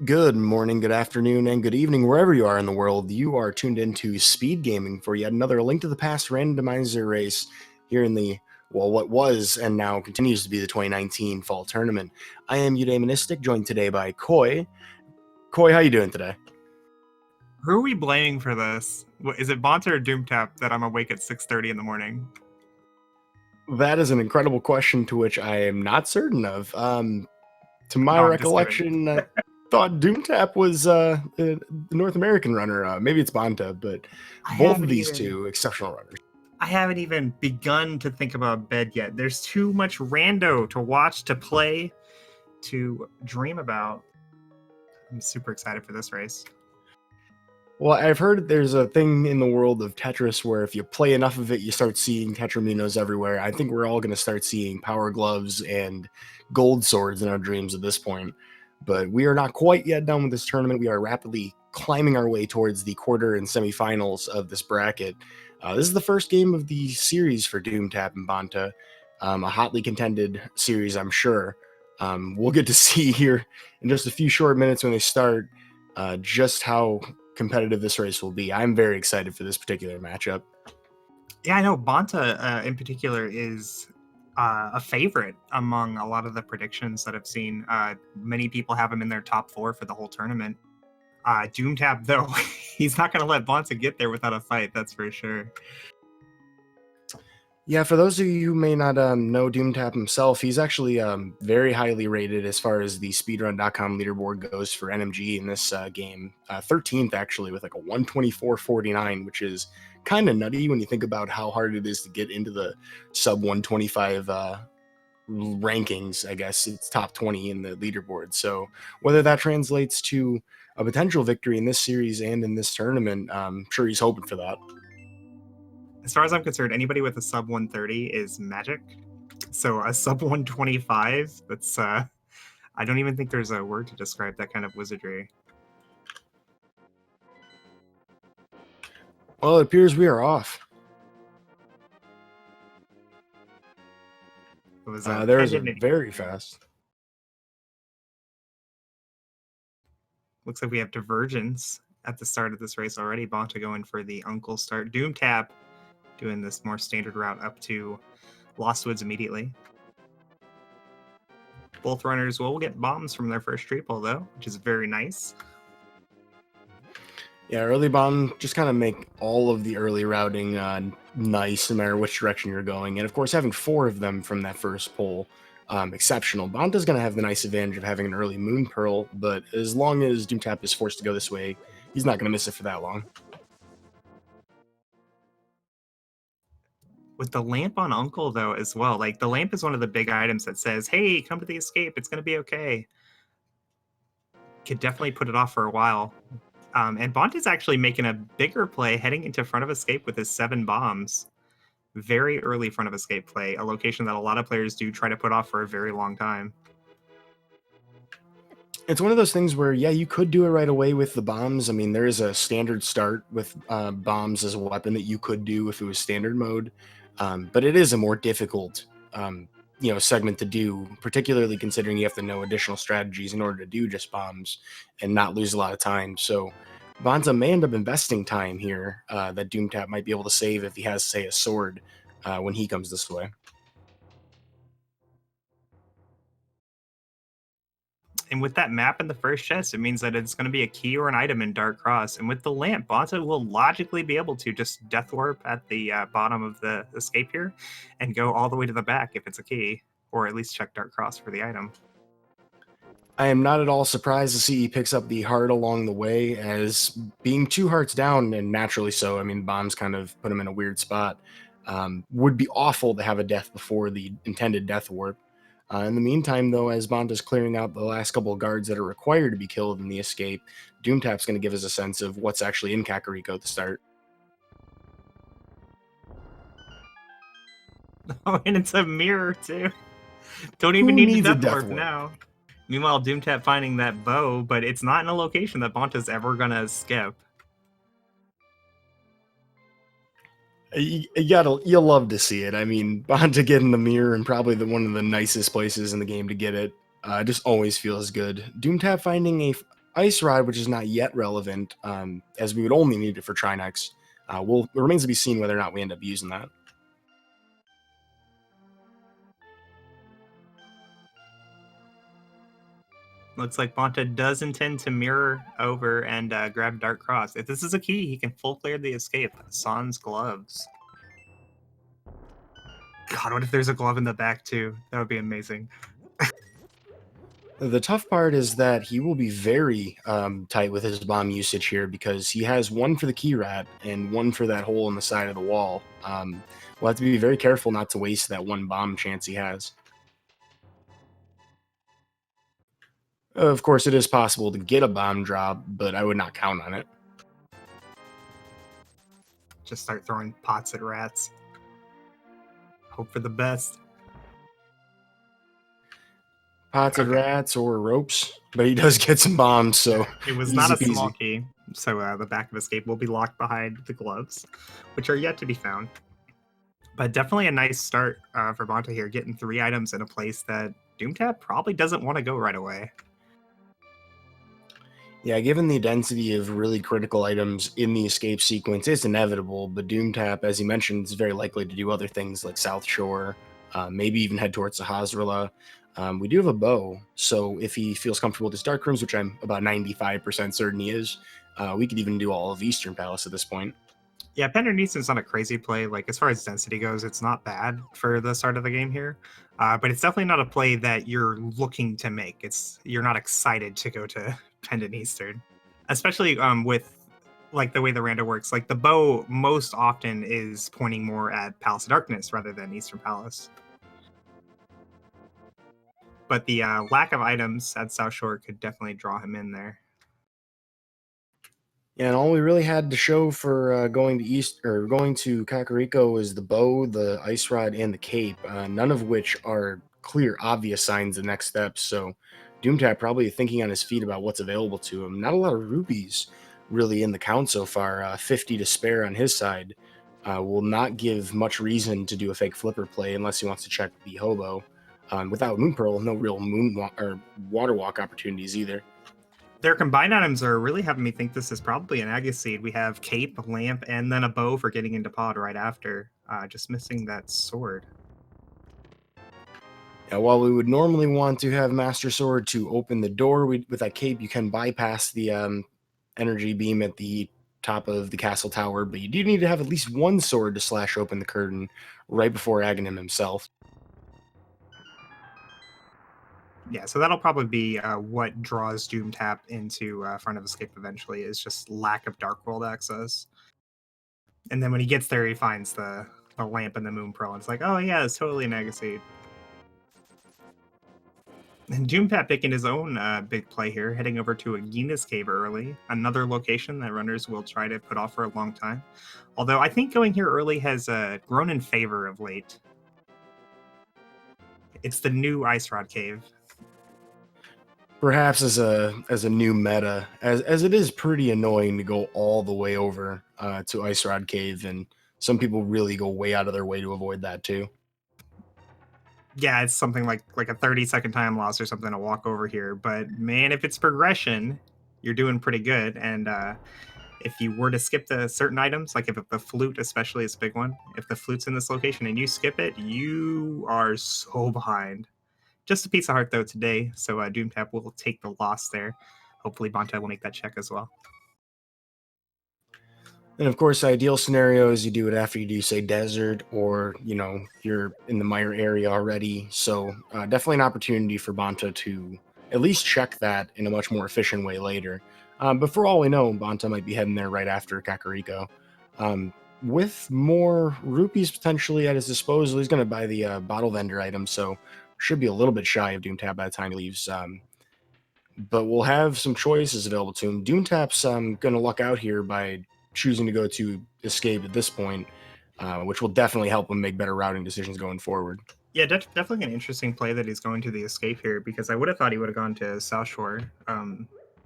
Good morning, good afternoon, and good evening, wherever you are in the world. You are tuned into Speed Gaming for yet another Link to the Past randomizer race here in what was and now continues to be the 2019 Fall Tournament. I am Eudaimonistic, joined today by Koi. Koi, how you doing today? Who are we blaming for this? Is it Bonta or Doomtap that I'm awake at 6:30 in the morning? That is an incredible question to which I am not certain of. To my No, I'm just kidding. recollection, I thought Doomtap was the North American runner. Maybe it's Bonta, but both of these two exceptional runners. I haven't even begun to think about bed yet. There's too much rando to watch, to play, to dream about. I'm super excited for this race. Well, I've heard there's a thing in the world of Tetris where if you play enough of it, you start seeing Tetraminos everywhere. I think we're all going to start seeing power gloves and gold swords in our dreams at this point. But we are not quite yet done with this tournament. We are rapidly climbing our way towards the quarter and semifinals of this bracket. This is the first game of the series for Doomtap and Bonta, a hotly contended series, I'm sure. We'll get to see here in just a few short minutes when they start just how competitive this race will be. I'm very excited for this particular matchup. Yeah, I know Bonta in particular is a favorite among a lot of the predictions that I've seen. Many people have him in their top 4 for the whole tournament. Doomtap, though, he's not going to let Bonta get there without a fight, that's for sure. Yeah, for those of you who may not know Doomtap himself, he's actually very highly rated as far as the speedrun.com leaderboard goes for NMG in this game. 13th, actually, with like a 124.49, which is kind of nutty when you think about how hard it is to get into the sub 125 rankings. I guess it's top 20 in the leaderboard. So whether that translates to a potential victory in this series and in this tournament, I'm sure he's hoping for that. As far as I'm concerned, anybody with a sub 130 is magic. So a sub 125, that's I don't even think there's a word to describe that kind of wizardry. Well, it appears we are off. It was there's a very fast. Looks like we have divergence at the start of this race already. Bonta going for the uncle start. Doomtap doing this more standard route up to Lost Woods immediately. Both runners will get bombs from their first triple, though, which is very nice. Yeah, early bomb, just kind of make all of the early routing nice, no matter which direction you're going. And of course, having 4 of them from that first pull, exceptional. Bonta's going to have the nice advantage of having an early Moon Pearl, but as long as Doomtap is forced to go this way, he's not going to miss it for that long. With the lamp on Uncle, though, as well. Like, the lamp is one of the big items that says, hey, come to the escape. It's going to be okay. Could definitely put it off for a while. And Bonta's actually making a bigger play heading into front of escape with his 7 bombs. Very early front of escape play, a location that a lot of players do try to put off for a very long time. It's one of those things where, yeah, you could do it right away with the bombs. I mean, there is a standard start with bombs as a weapon that you could do if it was standard mode. But it is a more difficult segment to do, particularly considering you have to know additional strategies in order to do just bombs and not lose a lot of time. So Bonta may end up investing time here that Doomtap might be able to save if he has, say, a sword when he comes this way. And with that map in the first chest, it means that it's going to be a key or an item in Dark Cross. And with the lamp, Bonta will logically be able to just death warp at the bottom of the escape here and go all the way to the back if it's a key, or at least check Dark Cross for the item. I am not at all surprised to see he picks up the heart along the way, as being 2 hearts down, and naturally so, I mean, bombs kind of put him in a weird spot, would be awful to have a death before the intended death warp. In the meantime, though, as Bonta's clearing out the last couple of guards that are required to be killed in the escape, Doomtap's going to give us a sense of what's actually in Kakariko at the start. Oh, and it's a mirror, too. Don't even need the death warp now. Meanwhile, Doomtap finding that bow, but it's not in a location that Bonta's ever going to skip. You'll love to see it. I mean, Bonta getting the mirror and probably one of the nicest places in the game to get it just always feels good. Doomtap finding Ice Rod, which is not yet relevant, as we would only need it for Trinex. It remains to be seen whether or not we end up using that. Looks like Bonta does intend to mirror over and grab Dark Cross. If this is a key, he can full clear the escape. Sans gloves. God, what if there's a glove in the back too? That would be amazing. The tough part is that he will be very tight with his bomb usage here because he has one for the key rat and one for that hole in the side of the wall. We'll have to be very careful not to waste that one bomb chance he has. Of course, it is possible to get a bomb drop, but I would not count on it. Just start throwing pots at rats. Hope for the best. Pots at rats or ropes, but he does get some bombs, so it was easy not a peasy. small key. So the back of escape will be locked behind the gloves, which are yet to be found. But definitely a nice start for Bonta here, getting 3 items in a place that Doomtap probably doesn't want to go right away. Yeah, given the density of really critical items in the escape sequence, it's inevitable, but Doomtap, as you mentioned, is very likely to do other things like South Shore, maybe even head towards Sahasrahla. We do have a bow, so if he feels comfortable with his Dark Rooms, which I'm about 95% certain he is, we could even do all of Eastern Palace at this point. Yeah, Penderneeson's not a crazy play. Like, as far as density goes, it's not bad for the start of the game here. But it's definitely not a play that you're looking to make. You're not excited to go to Pendant Eastern. Especially with like the way the rando works. Like the bow most often is pointing more at Palace of Darkness rather than Eastern Palace. But the lack of items at South Shore could definitely draw him in there. Yeah, and all we really had to show for going to Kakariko was the bow, the ice rod, and the cape. None of which are clear, obvious signs of next steps. So, Doomtap probably thinking on his feet about what's available to him. Not a lot of rupees really in the count so far. 50 to spare on his side. Will not give much reason to do a fake flipper play unless he wants to check the hobo. Without Moon Pearl, no real water walk opportunities either. Their combined items are really having me think this is probably an Agus Seed. We have cape, lamp, and then a bow for getting into pod right after. Just missing that sword. While we would normally want to have Master Sword to open the door, with that cape, you can bypass the energy beam at the top of the castle tower, but you do need to have at least one sword to slash open the curtain right before Aghanim himself. Yeah, so that'll probably be what draws Doomtap into front of escape eventually, is just lack of Dark World access. And then when he gets there, he finds the lamp and the Moon Pearl, and it's like, oh yeah, it's totally an Agus Seed. And Doomtap picking his own big play here, heading over to Agina's Cave early, another location that runners will try to put off for a long time. Although I think going here early has grown in favor of late. It's the new Ice Rod Cave. Perhaps as a new meta, as it is pretty annoying to go all the way over to Ice Rod Cave, and some people really go way out of their way to avoid that too. Yeah, it's something like a 30-second time loss or something to walk over here. But man, if it's progression, you're doing pretty good. And if you were to skip the certain items, like if the flute especially is a big one, if the flute's in this location and you skip it, you are so behind. Just a piece of heart though today, so Doomtap will take the loss there. Hopefully Bonta will make that check as well. And of course, ideal scenario is you do it after you do, say, desert, or you're in the mire area already. So definitely an opportunity for Bonta to at least check that in a much more efficient way later. But for all we know, Bonta might be heading there right after Kakariko. With more rupees potentially at his disposal, he's going to buy the bottle vendor item, so should be a little bit shy of Doomtap by the time he leaves. But we'll have some choices available to him. Doomtap's going to luck out here by choosing to go to escape at this point, which will definitely help him make better routing decisions going forward. Yeah, definitely an interesting play that he's going to the escape here, because I would have thought he would have gone to South Shore.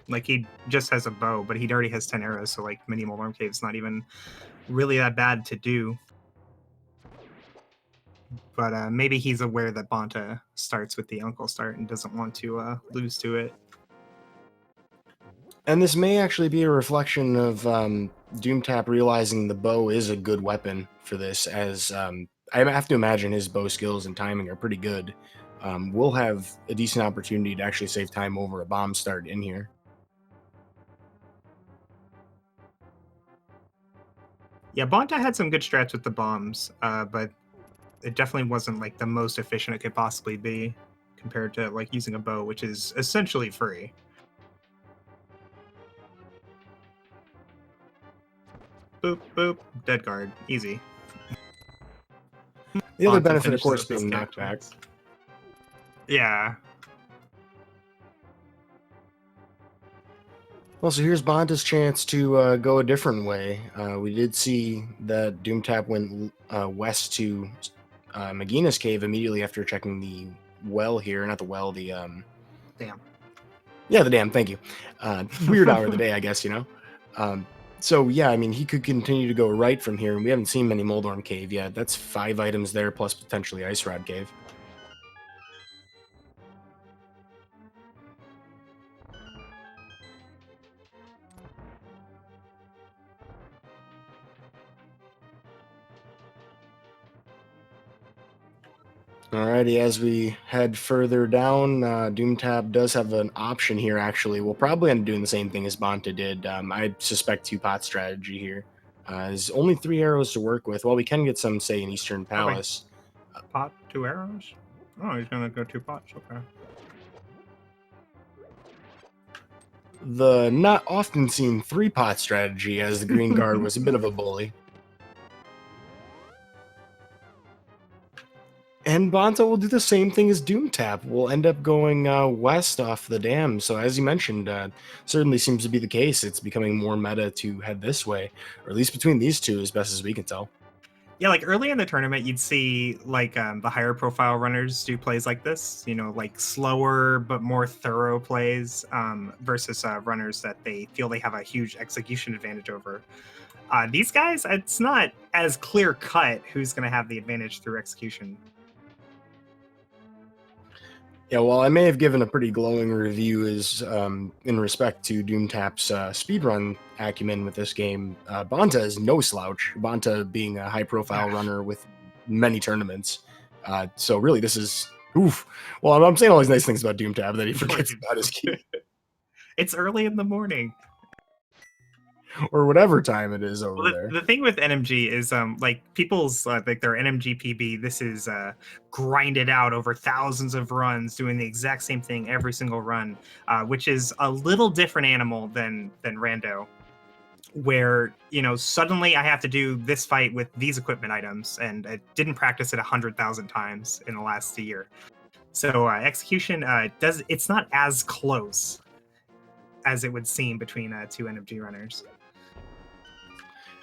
Like he just has a bow, but he already has 10 arrows, so like Minimal Worm Cave's not even really that bad to do. But maybe he's aware that Bonta starts with the Uncle Start and doesn't want to lose to it. And this may actually be a reflection of Doomtap realizing the bow is a good weapon for this, as I have to imagine his bow skills and timing are pretty good. We'll have a decent opportunity to actually save time over a bomb start in here. Yeah, Bonta had some good strats with the bombs, but it definitely wasn't like the most efficient it could possibly be compared to like using a bow, which is essentially free. Boop, boop, dead guard. Easy. The other Bonta benefit, of finishes course, up his being knockback. connections. Yeah. Well, so here's Bonta's chance to go a different way. We did see that Doomtap went west to Magina's cave immediately after checking the well here. Not the well, the Damn. yeah, the dam. Thank you. Weird hour of the day, I guess, you know. So yeah, I mean, he could continue to go right from here, and we haven't seen many Moldorm Cave yet. That's 5 items there, plus potentially Ice Rod Cave. Alrighty, as we head further down, Doomtab does have an option here, actually. We'll probably end up doing the same thing as Bonta did. I suspect 2-pot strategy here. There's only 3 arrows to work with. Well, we can get some, say, in Eastern Oh, wait. Palace. Pot, 2 arrows? Oh, he's gonna go 2 pots. Okay. The not often seen 3-pot strategy, as the Green Guard was a bit of a bully. And Bonta will do the same thing as Doomtap. We'll end up going west off the dam. So as you mentioned, certainly seems to be the case. It's becoming more meta to head this way, or at least between these two, as best as we can tell. Yeah, like early in the tournament, you'd see like the higher profile runners do plays like this, you know, like slower but more thorough plays versus runners that they feel they have a huge execution advantage over. These guys, it's not as clear cut who's going to have the advantage through execution. Yeah, well, I may have given a pretty glowing review as in respect to Doomtap's speedrun acumen with this game. Bonta is no slouch. Bonta being a high-profile runner with many tournaments. So really, this is oof. Well, I'm saying all these nice things about Doomtap that he forgets about his key It's early in the morning. or whatever time it is over Well, there. the thing with NMG is like people's like their NMG PB, this is grinded out over thousands of runs doing the exact same thing every single run, which is a little different animal than Rando, where you know suddenly I have to do this fight with these equipment items and I didn't practice it 100,000 times in the last year. So execution it's not as close as it would seem between 2 NMG runners.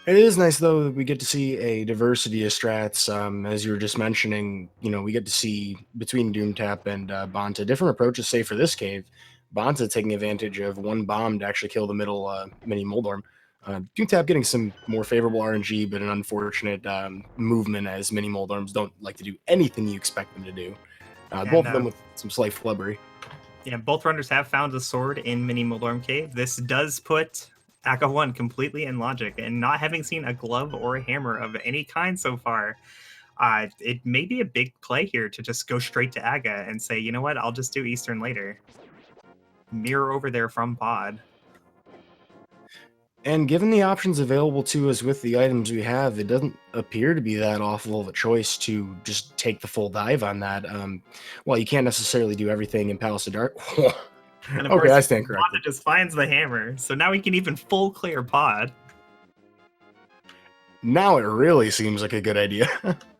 It is nice though that we get to see a diversity of strats. As you were just mentioning, you know, we get to see between Doomtap and Bonta different approaches. Say for this cave, Bonta taking advantage of 1 bomb to actually kill the middle mini Moldorm. Doomtap getting some more favorable RNG, but an unfortunate movement as mini Moldorms don't like to do anything you expect them to do. Both of them with some slight flubbery. Yeah, both runners have found a sword in Mini Moldorm Cave. This does put Aka 1 completely in logic, and not having seen a glove or a hammer of any kind so far, it may be a big play here to just go straight to Aga and say, you know what, I'll just do Eastern later. Mirror over there from Pod. And given the options available to us with the items we have, it doesn't appear to be that awful of a choice to just take the full dive on that. Well, you can't necessarily do everything in Palace of Dark. And of Okay, course, I stand corrected. Bonta just finds the hammer, so now he can even full clear Pod. Now it really seems like a good idea.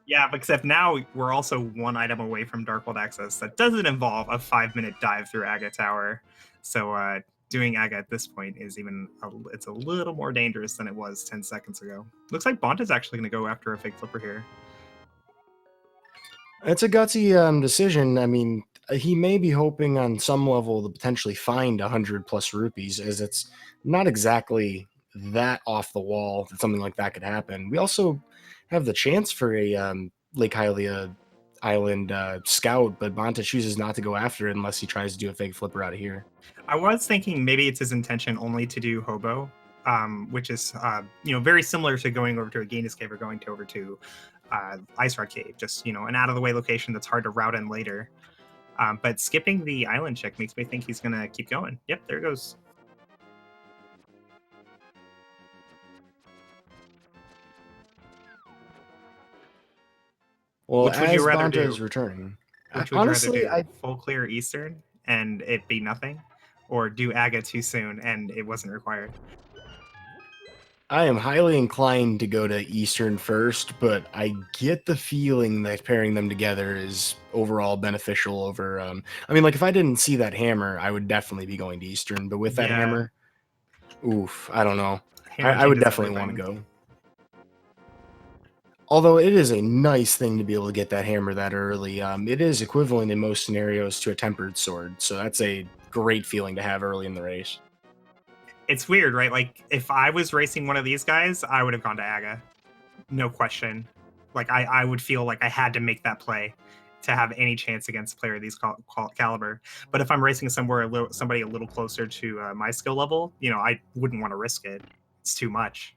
Yeah, except now we're also 1 item away from Dark World access. That doesn't involve a 5-minute dive through Aga Tower. So doing Aga at this point is it's a little more dangerous than it was 10 seconds ago. Looks like Bonta's actually going to go after a fake flipper here. It's a gutsy decision. I mean, he may be hoping on some level to potentially find 100 plus rupees, as it's not exactly that off the wall that something like that could happen. We also have the chance for a Lake Hylia island scout, but Bonta chooses not to go after it unless he tries to do a fake flipper out of here. I was thinking maybe it's his intention only to do Hobo, which is very similar to going over to a Gainus Cave or going over to Ice Rod Cave, just an out of the way location that's hard to route in later. But skipping the island check makes me think he's gonna keep going. Yep, there it goes. Well, Which would as you rather Bonta do? is returning, Which would you rather honestly, do? Full clear Eastern and it be nothing, or do Aga too soon and it wasn't required? I am highly inclined to go to Eastern first, but I get the feeling that pairing them together is overall beneficial over. I mean, like if I didn't see that hammer, I would definitely be going to Eastern, but with that Yeah. hammer, oof, I don't know. Hammer I would changes definitely want to everything. go. Although it is a nice thing to be able to get that hammer that early, it is equivalent in most scenarios to a tempered sword, so that's a great feeling to have early in the race. It's weird, right? Like if I was racing one of these guys, I would have gone to Aga, no question. Like I would feel like I had to make that play to have any chance against a player of these caliber. But if I'm racing somebody a little closer to my skill level, I wouldn't want to risk it. It's too much.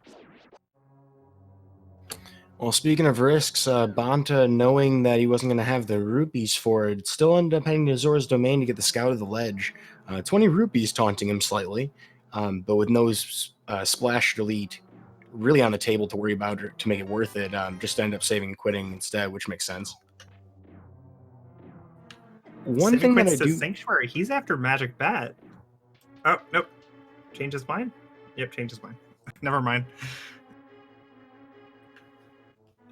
Well, speaking of risks, Bonta, knowing that he wasn't going to have the rupees for it, still ended up heading to Zora's domain to get the Scout of the Ledge. 20 rupees taunting him slightly, but with no splash delete really on the table to worry about to make it worth it, just ended up saving and quitting instead, which makes sense. One thing that I do... Sanctuary, he's after Magic Bat. Oh, nope. Change his mind? Yep, change his mind. Never mind.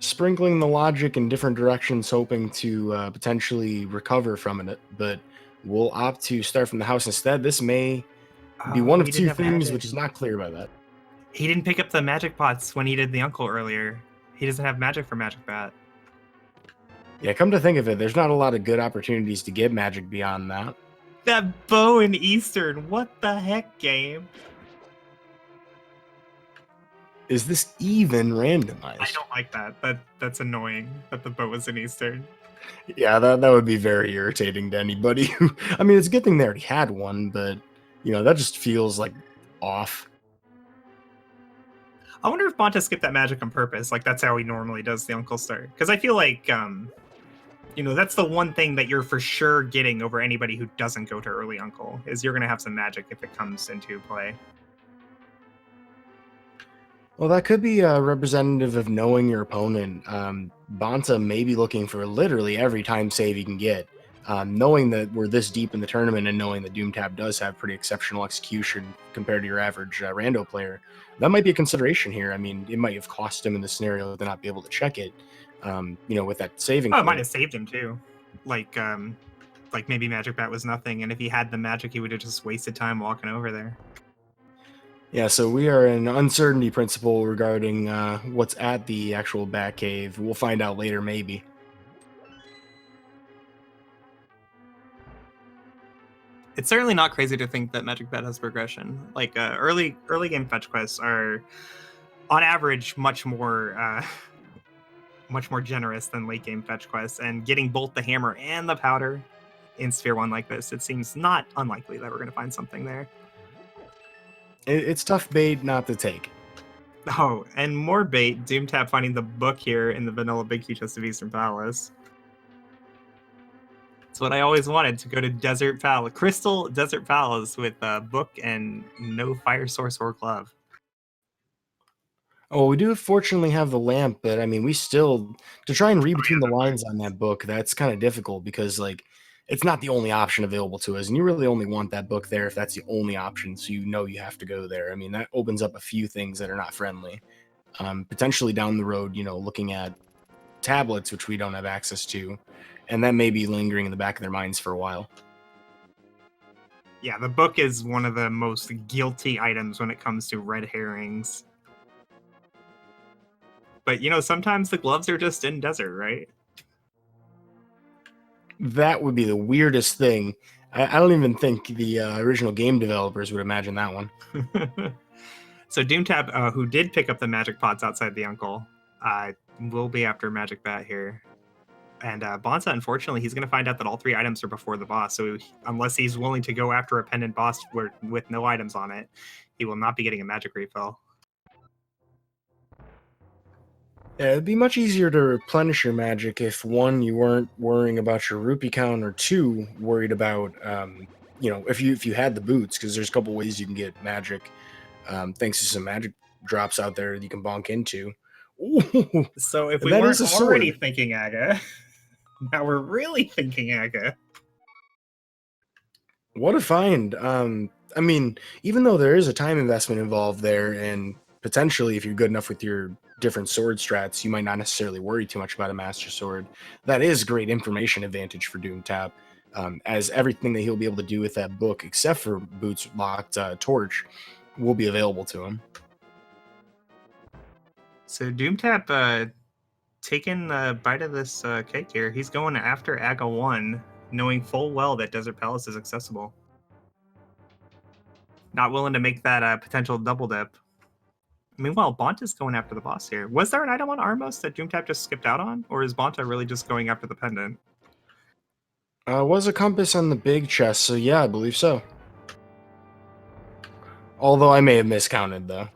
Sprinkling the logic in different directions, hoping to potentially recover from it, but we'll opt to start from the house instead. This may be one of two things, which is not clear by that. He didn't pick up the magic pots when he did the uncle earlier. He doesn't have magic for Magic Bat. Yeah, come to think of it, there's not a lot of good opportunities to get magic beyond that. That bow in Eastern, what the heck, game? Is this even randomized? I don't like that. That's annoying that the bow was in Eastern. Yeah, that would be very irritating to anybody who... I mean, it's a good thing they already had one, but, that just feels, like, off. I wonder if Bonta skipped that magic on purpose. Like, that's how he normally does the Uncle Start. Because I feel like, that's the one thing that you're for sure getting over anybody who doesn't go to early Uncle, is you're going to have some magic if it comes into play. Well, that could be representative of knowing your opponent. Bonta may be looking for literally every time save he can get. Knowing that we're this deep in the tournament and knowing that Doomtap does have pretty exceptional execution compared to your average rando player, that might be a consideration here. I mean, it might have cost him in the scenario to not be able to check it, with that saving. Oh, it might have saved him too. Like maybe Magic Bat was nothing, and if he had the magic, he would have just wasted time walking over there. Yeah, so we are in uncertainty principle regarding what's at the actual Batcave. We'll find out later, maybe. It's certainly not crazy to think that Magic Bat has progression. Like early game fetch quests are, on average, much more generous than late game fetch quests. And getting both the hammer and the powder in Sphere 1 like this, it seems not unlikely that we're going to find something there. It's tough bait not to take. Oh, and more bait. Doomtap finding the book here in the vanilla Big Key Chest of Eastern Palace. It's what I always wanted, to go to Desert Palace, Crystal Desert Palace, with a book and no fire source or glove. Oh, we do fortunately have the lamp, but I mean, we still, to try and read between the lines on that book, that's kind of difficult because, like, it's not the only option available to us, and you really only want that book there if that's the only option, so you have to go there. I mean, that opens up a few things that are not friendly. Potentially down the road, looking at tablets, which we don't have access to, and that may be lingering in the back of their minds for a while. Yeah, the book is one of the most guilty items when it comes to red herrings. But, sometimes the gloves are just in desert, right? That would be the weirdest thing. I don't even think the original game developers would imagine that one. So Doomtap, who did pick up the magic pots outside the Uncle, will be after Magic Bat here. And Bonta, unfortunately, he's going to find out that all 3 items are before the boss. So unless he's willing to go after a pendant boss with no items on it, he will not be getting a magic refill. Yeah, it'd be much easier to replenish your magic if, one, you weren't worrying about your rupee count, or two, worried about, if you had the boots, because there's a couple ways you can get magic, thanks to some magic drops out there that you can bonk into. Ooh, so if and we that weren't is a already sword. thinking Aga, now we're really thinking Aga. What a find. I mean, even though there is a time investment involved there, and potentially if you're good enough with your different sword strats, you might not necessarily worry too much about a master sword. That is great information advantage for Doomtap, as everything that he'll be able to do with that book, except for Boots Locked Torch, will be available to him. So Doomtap taking a bite of this cake here. He's going after Aga 1, knowing full well that Desert Palace is accessible. Not willing to make that potential double dip. Meanwhile, Bonta's going after the boss here. Was there an item on Armos that Doomtap just skipped out on? Or is Bonta really just going after the pendant? Was a compass on the big chest, so yeah, I believe so. Although I may have miscounted, though.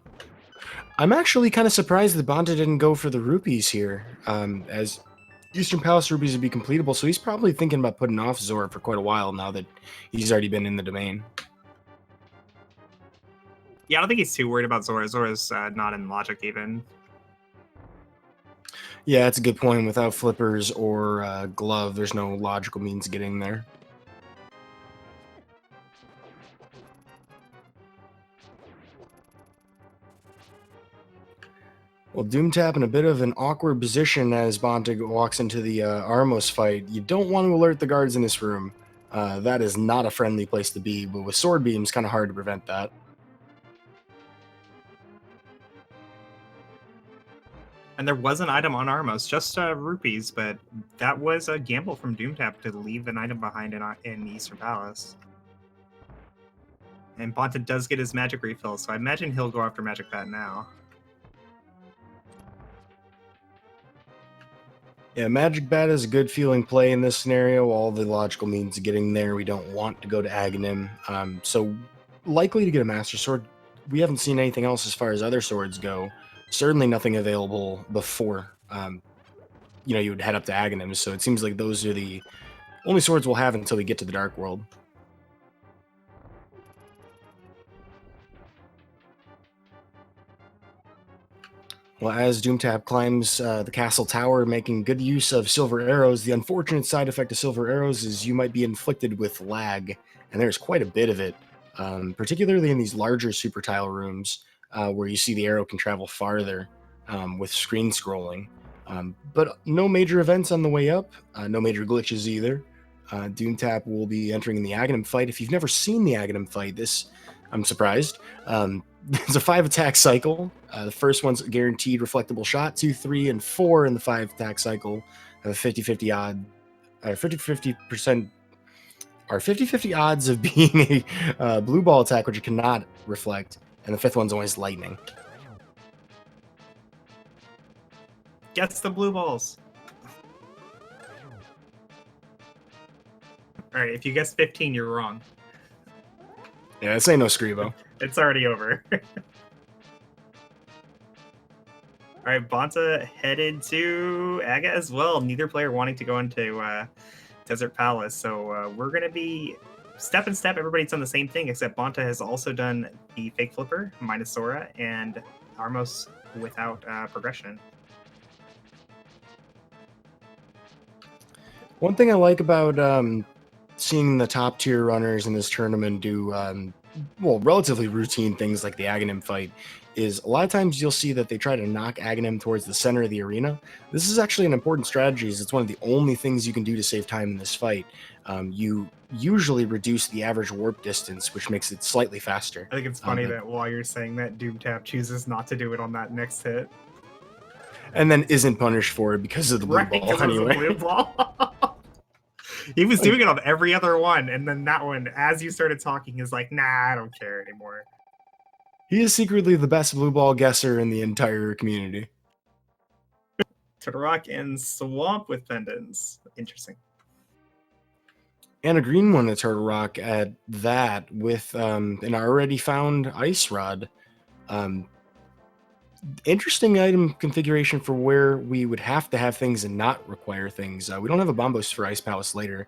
I'm actually kind of surprised that Bonta didn't go for the rupees here, as Eastern Palace rupees would be completable, so he's probably thinking about putting off Zora for quite a while now that he's already been in the domain. Yeah, I don't think he's too worried about Zora. Zora's not in logic even. Yeah, that's a good point. Without flippers or glove, there's no logical means of getting there. Well, Doomtap in a bit of an awkward position as Bonta walks into the Armos fight. You don't want to alert the guards in this room. That is not a friendly place to be, but with sword beams, kind of hard to prevent that. And there was an item on Armos, just rupees, but that was a gamble from Doomtap to leave an item behind in Eastern Palace. And Bonta does get his magic refill, so I imagine he'll go after Magic Bat now. Yeah, Magic Bat is a good feeling play in this scenario. All the logical means of getting there. We don't want to go to Aghanim. So likely to get a Master Sword. We haven't seen anything else as far as other swords go. Certainly nothing available before you would head up to Aghanim. So it seems like those are the only swords we'll have until we get to the Dark World. Well, as Doomtap climbs the castle tower, making good use of silver arrows, the unfortunate side effect of silver arrows is you might be inflicted with lag, and there's quite a bit of it, particularly in these larger super tile rooms where you see the arrow can travel farther with screen scrolling. But no major events on the way up, no major glitches either. Doomtap will be entering the Aghanim fight. If you've never seen the Aghanim fight, I'm surprised. It's a 5-attack cycle. The first one's a guaranteed reflectable shot. 2, 3, and 4 in the 5-attack cycle have a 50-50 odd, 50-50% are 50-50 odds of being a blue ball attack, which you cannot reflect, and the 5th one's always lightning. Gets the blue balls. All right, if you guess 15, you're wrong. Yeah, this ain't no Scribo. It's already over. All right, Bonta headed to Aga as well. Neither player wanting to go into Desert Palace. So we're going to be step and step. Everybody's done the same thing, except Bonta has also done the Fake Flipper, minus Sora, and Armos without progression. One thing I like about seeing the top tier runners in this tournament do relatively routine things like the Aghanim fight is a lot of times you'll see that they try to knock Aghanim towards the center of the arena. This is actually an important strategy, as it's one of the only things you can do to save time in this fight. You usually reduce the average warp distance, which makes it slightly faster. I think it's funny that while you're saying that, Doomtap chooses not to do it on that next hit. And then isn't punished for it because of the blue ball anyway. Blue ball. He was doing it on every other one, and then that one, as you started talking, is like, nah, I don't care anymore. He is secretly the best blue ball guesser in the entire community. Turtlerock and Swamp with pendants. Interesting. And a green one at Turtle Rock at that with an already found ice rod. Interesting item configuration for where we would have to have things and not require things. We don't have a Bombos for Ice Palace later,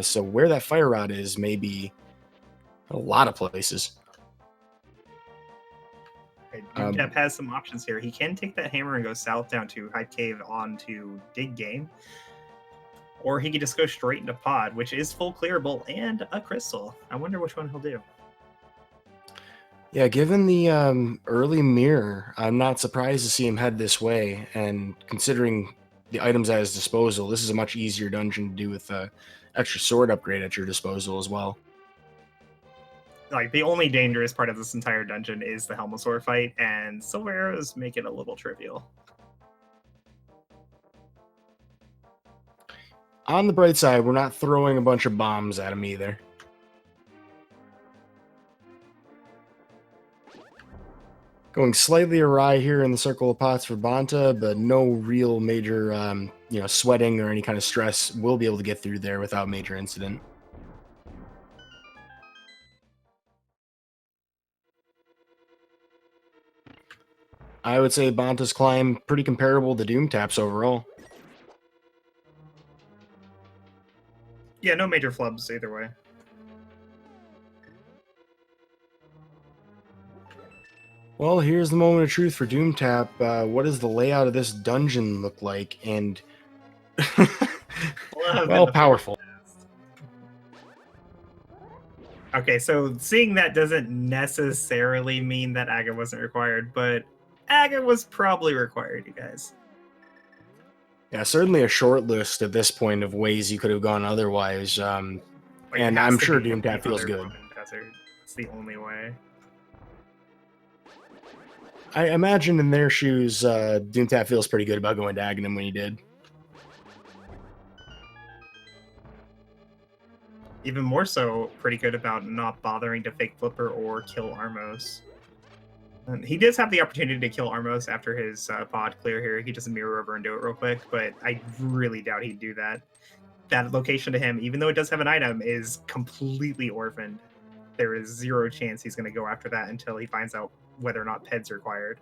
so where that fire rod is may be a lot of places. Okay, Doomtap has some options here. He can take that hammer and go south down to High Cave on to Dig Game. Or he could just go straight into Pod, which is full clearable and a crystal. I wonder which one he'll do. Yeah, given the early mirror, I'm not surprised to see him head this way. And considering the items at his disposal, this is a much easier dungeon to do with extra sword upgrade at your disposal as well. Like, the only dangerous part of this entire dungeon is the Helmosaur fight, and silver arrows make it a little trivial. On the bright side, we're not throwing a bunch of bombs at him either. Going slightly awry here in the circle of pots for Bonta, but no real major, sweating or any kind of stress. We'll be able to get through there without major incident. I would say Bonta's climb pretty comparable to Doomtap's overall. Yeah, no major flubs either way. Well, here's the moment of truth for Doomtap. What does the layout of this dungeon look like? And well, powerful. Okay, so seeing that doesn't necessarily mean that Aga wasn't required, but Aga was probably required, you guys. Yeah, certainly a short list at this point of ways you could have gone otherwise. And I'm sure Doomtap feels good. It's the only way. I imagine in their shoes, Doomtap feels pretty good about going to Aghanim when he did. Even more so, pretty good about not bothering to fake Flipper or kill Armos. And he does have the opportunity to kill Armos after his pod clear here. He just mirror over and do it real quick, but I really doubt he'd do that. That location to him, even though it does have an item, is completely orphaned. There is zero chance he's going to go after that until he finds out whether or not Ped's required.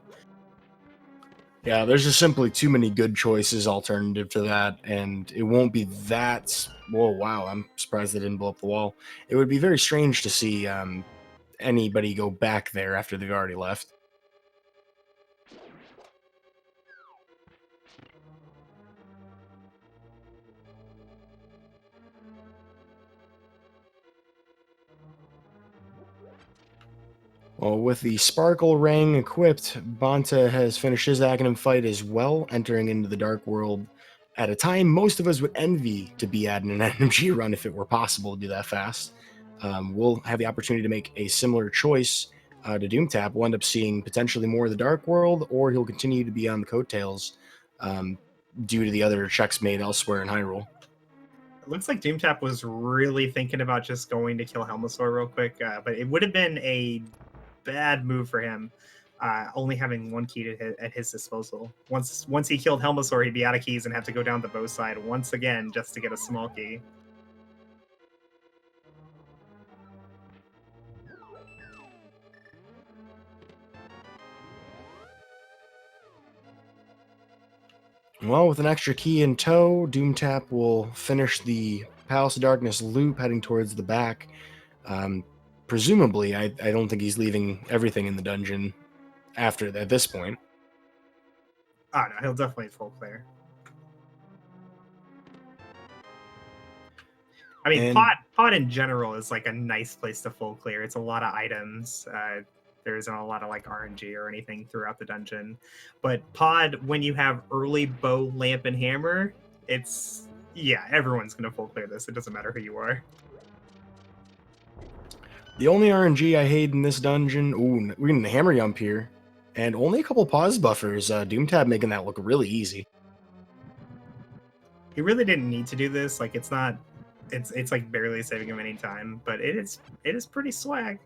Yeah, there's just simply too many good choices alternative to that, and it won't be that... Whoa, wow, I'm surprised they didn't blow up the wall. It would be very strange to see anybody go back there after they've already left. Well, with the Sparkle Ring equipped, Bonta has finished his Aghanim fight as well, entering into the Dark World at a time most of us would envy to be at an NMG run if it were possible to do that fast. We'll have the opportunity to make a similar choice to Doomtap. We'll end up seeing potentially more of the Dark World, or he'll continue to be on the coattails due to the other checks made elsewhere in Hyrule. It looks like Doomtap was really thinking about just going to kill Helmosaur real quick, but it would have been a bad move for him, only having one key at his disposal. Once he killed Helmosaur, he'd be out of keys and have to go down the bow side once again just to get a small key. Well, with an extra key in tow, Doomtap will finish the Palace of Darkness loop heading towards the back. Presumably, I don't think he's leaving everything in the dungeon at this point. Oh, no, he'll definitely full clear. I mean, Pod in general is like a nice place to full clear. It's a lot of items. There isn't a lot of like RNG or anything throughout the dungeon. But Pod, when you have early bow, lamp, and hammer, everyone's going to full clear this. It doesn't matter who you are. The only RNG I hate in this dungeon... Ooh, we're getting the hammer jump here. And only a couple pause buffers. Doomtap making that look really easy. He really didn't need to do this. Like, it's not... It's like barely saving him any time, but it is pretty swag.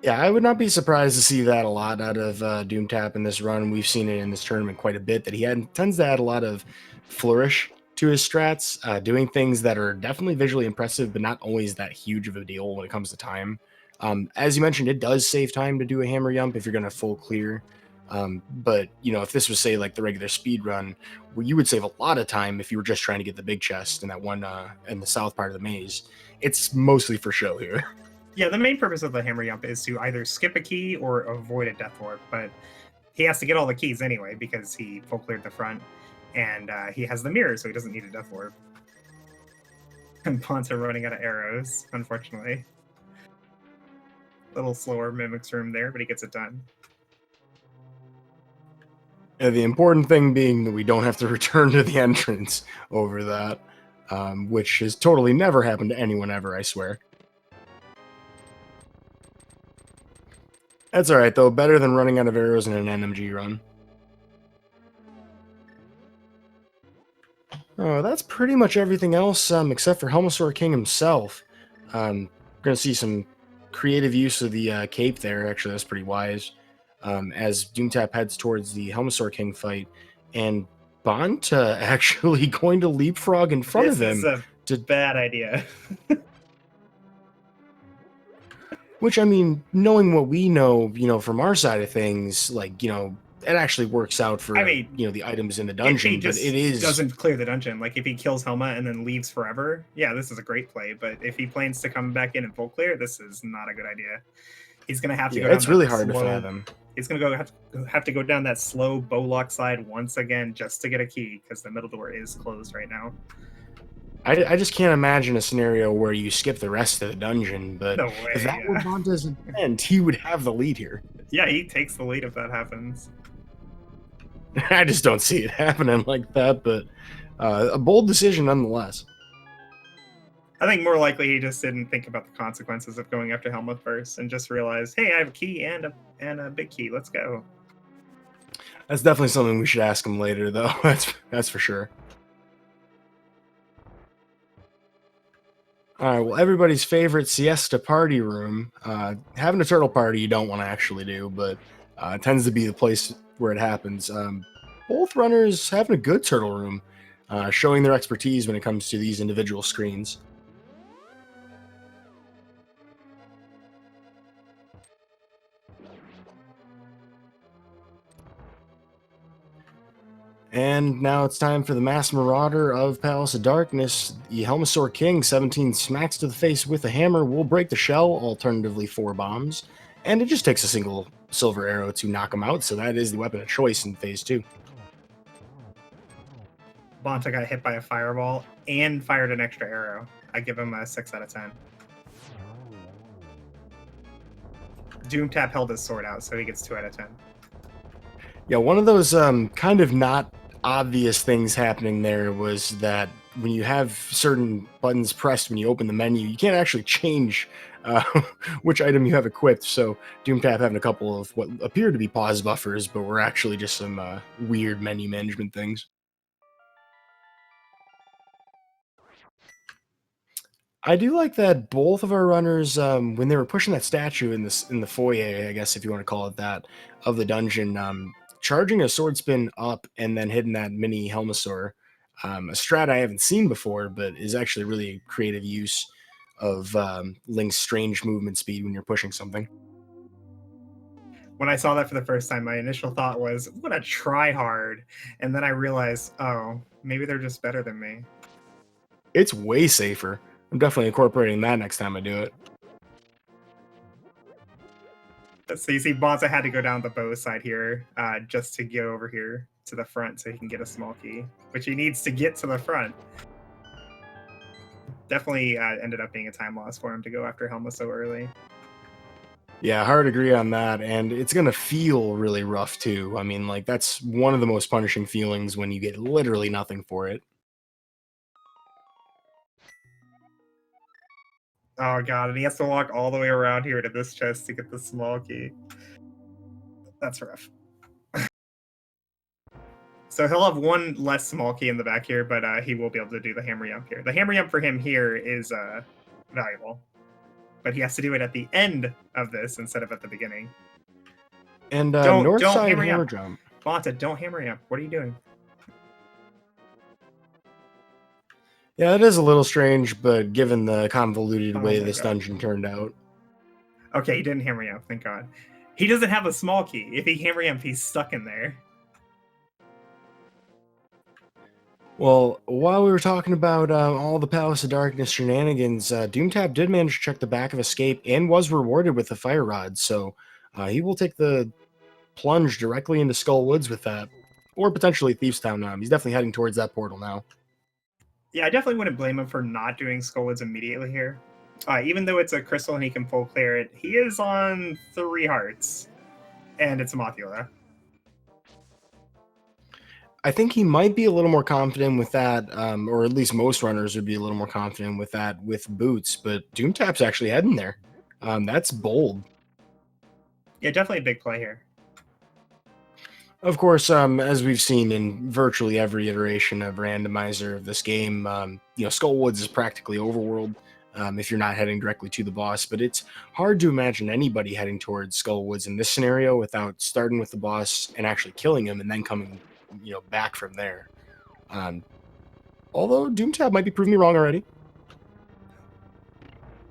Yeah, I would not be surprised to see that a lot out of Doomtap in this run. We've seen it in this tournament quite a bit that tends to add a lot of flourish to his strats, doing things that are definitely visually impressive, but not always that huge of a deal when it comes to time. As you mentioned, it does save time to do a hammer yump if you're going to full clear. But if this was say like the regular speed run, where you would save a lot of time if you were just trying to get the big chest in that one in the south part of the maze. It's mostly for show here. Yeah, the main purpose of the hammer jump is to either skip a key or avoid a death orb, but he has to get all the keys anyway because he full cleared the front, and he has the mirror, so he doesn't need a death orb. And Bonta running out of arrows, unfortunately. A little slower Mimic's room there, but he gets it done. The important thing being that we don't have to return to the entrance over that, which has totally never happened to anyone ever, I swear. That's alright, though. Better than running out of arrows in an NMG run. Oh, that's pretty much everything else, except for Helmasaur King himself. We're going to see some creative use of the cape there. Actually, that's pretty wise. As Doomtap heads towards the Helmasaur King fight, and Bonta actually going to leapfrog in front of him. This is a bad idea. Which, I mean, knowing what we know, from our side of things, like, it actually works out for, the items in the dungeon, but it doesn't clear the dungeon. Like, if he kills Helma and then leaves forever, yeah, this is a great play, but if he plans to come back in and full clear, this is not a good idea. He's going to have to go down. It's really hard to fathom. He's going to have to go down that slow bowlock slide once again just to get a key, because the middle door is closed right now. I just can't imagine a scenario where you skip the rest of the dungeon, but no way, if that were Bonta's intent, he would have the lead here. Yeah, he takes the lead if that happens. I just don't see it happening like that, but a bold decision nonetheless. I think more likely he just didn't think about the consequences of going after Helma first and just realized, hey, I have a key and a big key. Let's go. That's definitely something we should ask him later, though. That's for sure. All right, well, everybody's favorite siesta party room. Having a turtle party you don't want to actually do, but it tends to be the place where it happens. Both runners having a good turtle room, showing their expertise when it comes to these individual screens. And now it's time for the Mass Marauder of Palace of Darkness. The Helmasaur King, 17 smacks to the face with a hammer, will break the shell, alternatively 4 bombs. And it just takes a single silver arrow to knock him out, so that is the weapon of choice in Phase 2. Bonta got hit by a fireball and fired an extra arrow. I give him a 6 out of 10. Doomtap held his sword out, so he gets 2 out of 10. Yeah, one of those kind of not obvious things happening there was that when you have certain buttons pressed when you open the menu, you can't actually change which item you have equipped. So Doomtap having a couple of what appear to be pause buffers, but were actually just some weird menu management things. I do like that both of our runners, when they were pushing that statue in the foyer, I guess if you want to call it that, of the dungeon, charging a sword spin up and then hitting that mini Helmasaur, a strat I haven't seen before, but is actually really creative use of Link's strange movement speed when you're pushing something. When I saw that for the first time, my initial thought was, what a try hard. And then I realized, oh, maybe they're just better than me. It's way safer. I'm definitely incorporating that next time I do it. So you see, Bonta had to go down the bow side here just to get over here to the front so he can get a small key, which he needs to get to the front. Definitely ended up being a time loss for him to go after Helma so early. Yeah, hard agree on that, and it's going to feel really rough too. I mean, like, that's one of the most punishing feelings when you get literally nothing for it. Oh god, and he has to walk all the way around here to this chest to get the small key. That's rough. So he'll have one less small key in the back here, but he will be able to do the hammer jump here. The hammer jump for him here is valuable. but he has to do it at the end of this instead of at the beginning. And Don't north side hammer hammer him. jump. Bonta, don't hammer him. What are you doing? Yeah, it is a little strange, but given the convoluted Oh way my this God. dungeon turned out. Okay, he didn't hammer him. Thank God. He doesn't have a small key. If he hammer him, he's stuck in there. Well, while we were talking about all the Palace of Darkness shenanigans, Doomtap did manage to check the back of Escape and was rewarded with the Fire Rod, so he will take the plunge directly into Skull Woods with that, or potentially Thievestown. He's definitely heading towards that portal now. Yeah, I definitely wouldn't blame him for not doing Skullwoods immediately here. Even though it's a crystal and he can full clear it, he is on 3 hearts, and it's a Mothula. I think he might be a little more confident with that, or at least most runners would be a little more confident with that with boots, but Doomtap's actually heading there. That's bold. Yeah, definitely a big play here. Of course, as we've seen in virtually every iteration of Randomizer of this game, Skull Woods is practically overworld if you're not heading directly to the boss, but it's hard to imagine anybody heading towards Skull Woods in this scenario without starting with the boss and actually killing him and then coming back from there. Although Doomtap might be proving me wrong already.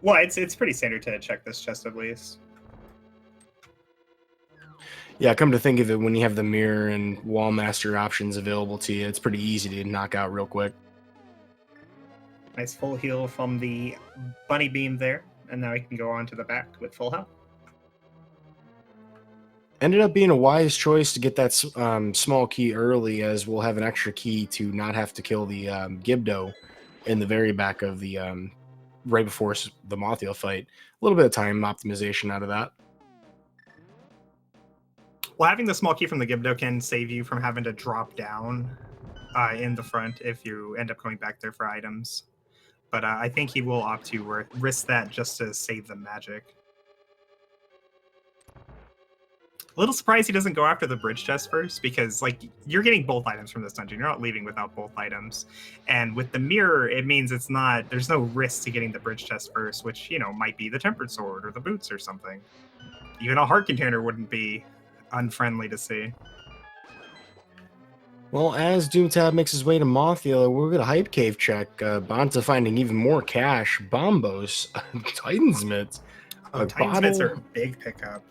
Well, it's pretty standard to check this chest at least. Yeah, come to think of it, when you have the mirror and Wallmaster options available to you, it's pretty easy to knock out real quick. Nice full heal from the bunny beam there, and now he can go on to the back with full health. Ended up being a wise choice to get that small key early, as we'll have an extra key to not have to kill the Gibdo in the very back of the right before the Mothia fight. A little bit of time optimization out of that. Well, having the small key from the Gibdo can save you from having to drop down in the front if you end up going back there for items. But I think he will opt to risk that just to save the magic. A little surprised he doesn't go after the bridge chest first, because you're getting both items from this dungeon. You're not leaving without both items. And with the mirror, it means there's no risk to getting the bridge chest first, which, might be the tempered sword or the boots or something. Even a heart container wouldn't be unfriendly to see. Well, as Doomtab makes his way to Mothia, we'll get a hype cave check. Bonta finding even more cash, bombos, Titan's mitts. Titan's mitts are a big pickup.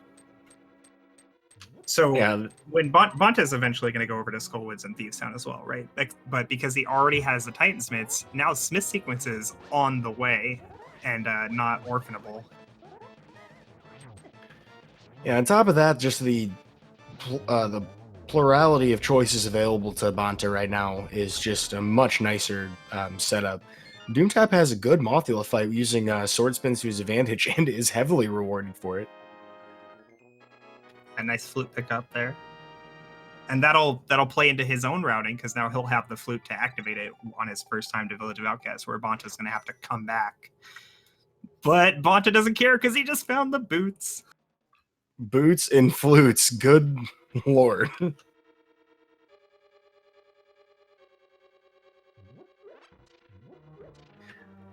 So yeah, when Bonta is eventually going to go over to Skullwoods and Thievestown as well, right? But because he already has the Titan Smiths, now Smith sequence is on the way and not orphanable. Yeah, on top of that, just the plurality of choices available to Bonta right now is just a much nicer setup. Doomtap has a good Mothula fight using sword spins to his advantage and is heavily rewarded for it. A nice flute pickup there. And that'll play into his own routing, because now he'll have the flute to activate it on his first time to Village of Outcasts, where Bonta's going to have to come back. But Bonta doesn't care because he just found the boots. Boots and flutes, good lord.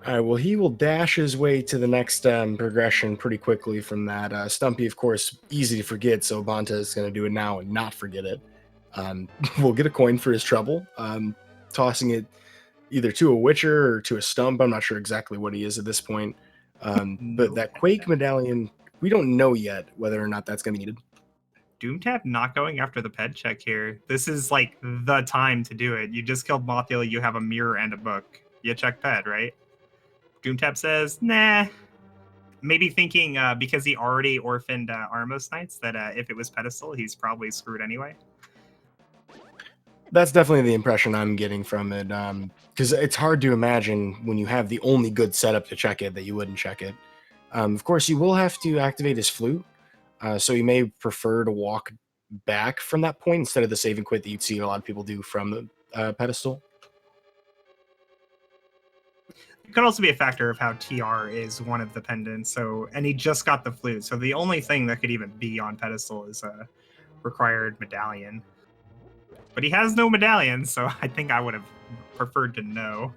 Alright, well, he will dash his way to the next progression pretty quickly from that. Stumpy, of course, easy to forget, so Bonta is going to do it now and not forget it. We'll get a coin for his trouble, tossing it either to a Witcher or to a Stump. I'm not sure exactly what he is at this point. But that Quake medallion, we don't know yet whether or not that's going to be needed. Doomtap not going after the ped check here. This is the time to do it. You just killed Mothula, you have a mirror and a book. You check ped, right? Doomtap says, nah. Maybe thinking because he already orphaned Armos Knights that if it was pedestal, he's probably screwed anyway. That's definitely the impression I'm getting from it, because it's hard to imagine when you have the only good setup to check it that you wouldn't check it. Of course, you will have to activate his flute, so you may prefer to walk back from that point instead of the save and quit that you'd see a lot of people do from the pedestal. It could also be a factor of how TR is one of the pendants, and he just got the flute, so the only thing that could even be on pedestal is a required medallion. But he has no medallion, so I think I would have preferred to know.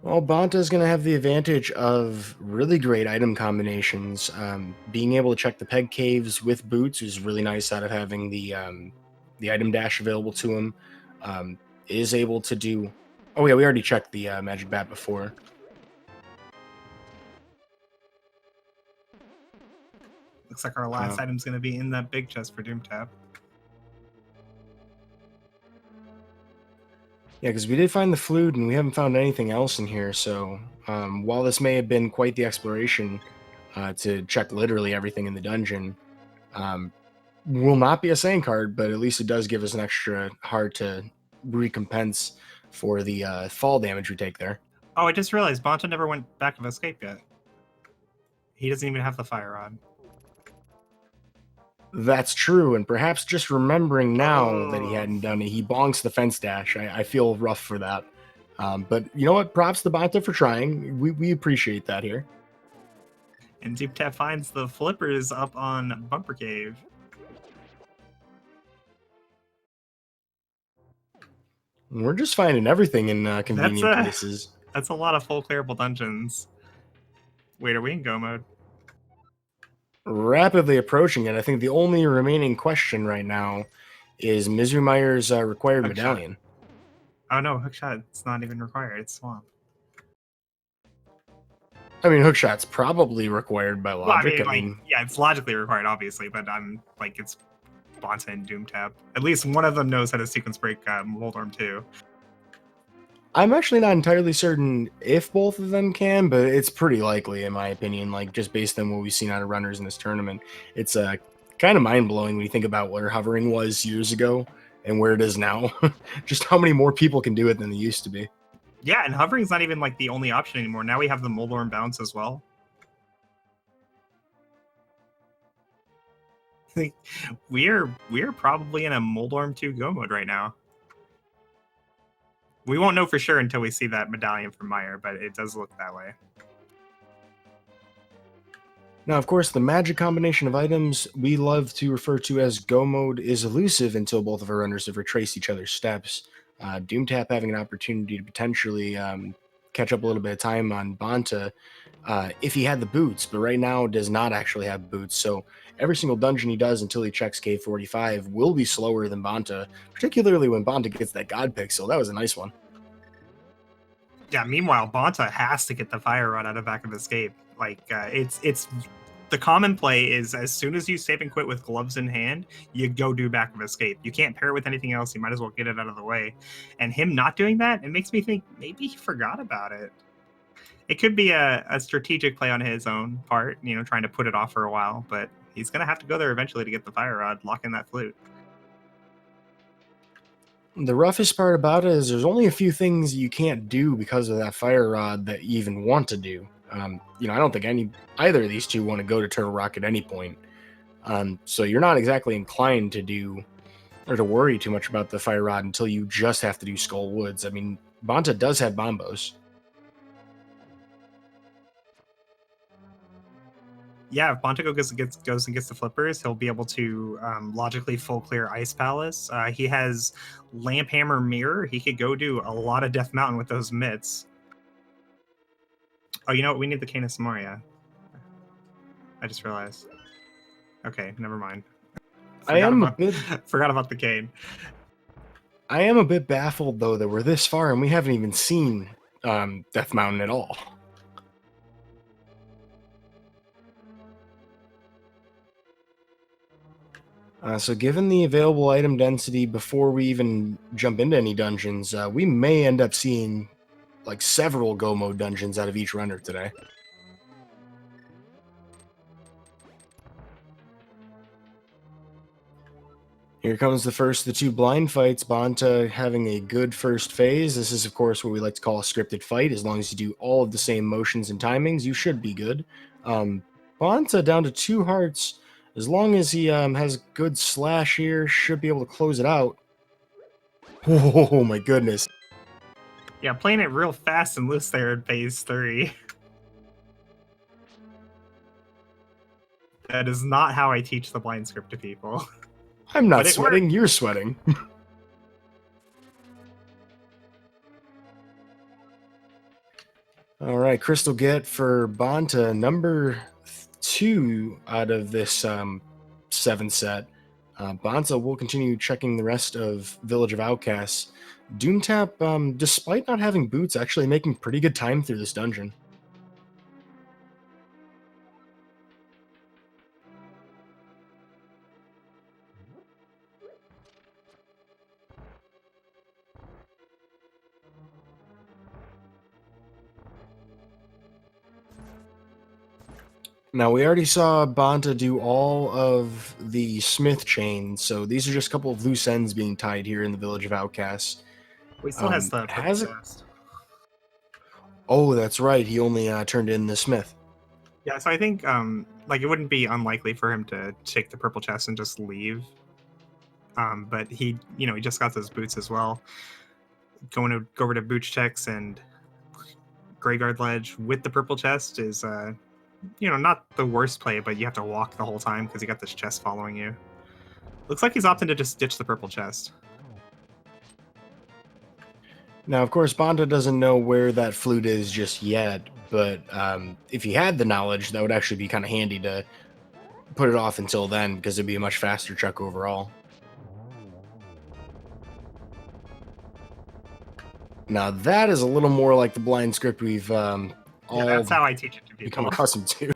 Well, Bonta is going to have the advantage of really great item combinations. Being able to check the peg caves with boots is really nice out of having the item dash available to him. Is able to do. Oh yeah, we already checked the magic bat before. Looks like our last item's going to be in that big chest for Doomtap. Yeah, because we did find the flute, and we haven't found anything else in here. So while this may have been quite the exploration to check literally everything in the dungeon, will not be a sand card, but at least it does give us an extra heart to recompense for the fall damage we take there. Oh, I just realized Bonta never went back of escape yet. He doesn't even have the fire rod. That's true, and perhaps just remembering now that he hadn't done it, he bonks the fence dash. I feel rough for that. But you know what? Props to Bonta for trying. We appreciate that here. And Doomtap finds the flippers up on Bumper Cave. We're just finding everything in convenient places. That's a lot of full clearable dungeons. Wait, are we in go mode? Rapidly approaching it. I think the only remaining question right now is Mizumeyer's required medallion. Oh no, hookshot. It's not even required. It's swamp. I mean, hookshot's probably required by logic. Well, I mean, yeah, it's logically required, obviously, but I'm like, it's Bonta and Doomtap. At least one of them knows how to sequence break Moldorm too. I'm actually not entirely certain if both of them can, but it's pretty likely, in my opinion, like just based on what we've seen out of runners in this tournament. It's kind of mind-blowing when you think about where hovering was years ago and where it is now. Just how many more people can do it than they used to be. Yeah, and hovering's not even like the only option anymore. Now we have the Moldorm bounce as well. we are probably in a Moldorm 2 go mode right now. We won't know for sure until we see that medallion from Meyer, but it does look that way. Now, of course, the magic combination of items we love to refer to as go mode is elusive until both of our runners have retraced each other's steps. Doomtap having an opportunity to potentially catch up a little bit of time on Bonta if he had the boots, but right now does not actually have boots. So every single dungeon he does until he checks Cave 45 will be slower than Bonta, particularly when Bonta gets that God Pixel. That was a nice one. Yeah, meanwhile, Bonta has to get the fire rod out of back of escape. Like, it's the common play is as soon as you save and quit with gloves in hand, you go do back of escape. You can't pair it with anything else. You might as well get it out of the way. And him not doing that, it makes me think maybe he forgot about it. It could be a strategic play on his own part, you know, trying to put it off for a while, but he's going to have to go there eventually to get the fire rod, lock in that flute. The roughest part about it is there's only a few things you can't do because of that fire rod that you even want to do. I don't think either of these two want to go to Turtle Rock at any point. So you're not exactly inclined to do or to worry too much about the fire rod until you just have to do Skull Woods. I mean, Bonta does have bombos. Yeah, if Bonta goes and gets the flippers, he'll be able to logically full clear Ice Palace. He has Lamp Hammer Mirror. He could go do a lot of Death Mountain with those mitts. Oh, you know what? We need the Cane of Samaria. I just realized. Okay, never mind. Forgot about the cane. I am a bit baffled, though, that we're this far and we haven't even seen Death Mountain at all. So given the available item density before we even jump into any dungeons, we may end up seeing like several go mode dungeons out of each runner today. Here comes the first of the two blind fights. Bonta having a good first phase. This is, of course, what we like to call a scripted fight. As long as you do all of the same motions and timings, you should be good. Bonta down to 2 hearts. As long as he has good slash here, should be able to close it out. Oh my goodness. Yeah, playing it real fast and loose there in phase 3. That is not how I teach the blind script to people. I'm not sweating, you're sweating. All right, Crystal Get for Bonta, number 2 out of this 7 set. Bonta will continue checking the rest of Village of Outcasts. Doomtap, despite not having boots, actually making pretty good time through this dungeon. Now, we already saw Bonta do all of the smith chains, so these are just a couple of loose ends being tied here in the Village of Outcasts. Well, he still has the purple Has it? chest. Oh, that's right. He only turned in the smith. Yeah, so I think like it wouldn't be unlikely for him to take the purple chest and just leave. But he just got those boots as well. Go over to Booch checks and Graveyard Ledge with the purple chest is not the worst play, but you have to walk the whole time because you got this chest following you. Looks like he's opting to just ditch the purple chest. Now, of course, Bonta doesn't know where that flute is just yet, but if he had the knowledge, that would actually be kind of handy to put it off until then, because it'd be a much faster check overall. Now, that is a little more like the blind script we've all that's how I teach it to become people. accustomed to.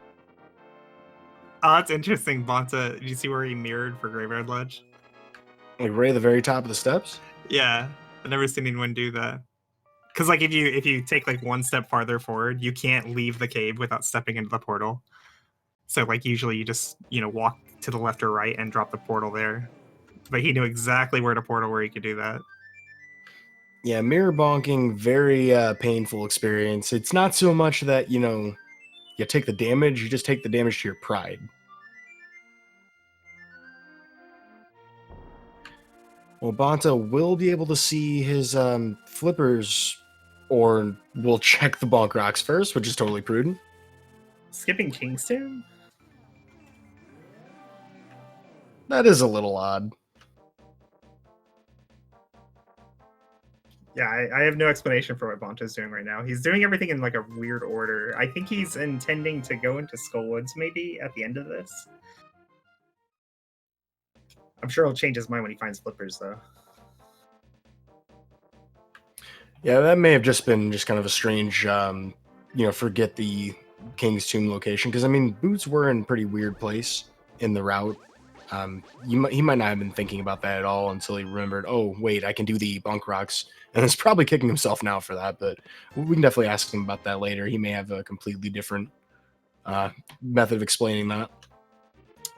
Oh, that's interesting, Bonta. Did you see where he mirrored for Graveyard Ledge? Like right at the very top of the steps? Yeah, I've never seen anyone do that. Because like if you take like one step farther forward, you can't leave the cave without stepping into the portal. So like usually you just walk to the left or right and drop the portal there. But he knew exactly where to portal where he could do that. Yeah, mirror bonking, very painful experience. It's not so much that, you take the damage, you just take the damage to your pride. Well, Bonta will be able to see his flippers, or will check the bonk rocks first, which is totally prudent. Skipping King's Tomb? That is a little odd. Yeah, I have no explanation for what Bonta's doing right now. He's doing everything in like a weird order. I think he's intending to go into Skullwoods maybe at the end of this. I'm sure he'll change his mind when he finds flippers though. Yeah, that may have just been kind of a strange, forget the King's Tomb location. Because, I mean, boots were in a pretty weird place in the route. He might not have been thinking about that at all until he remembered, oh, wait, I can do the bunk rocks. And is probably kicking himself now for that. But we can definitely ask him about that later. He may have a completely different method of explaining that.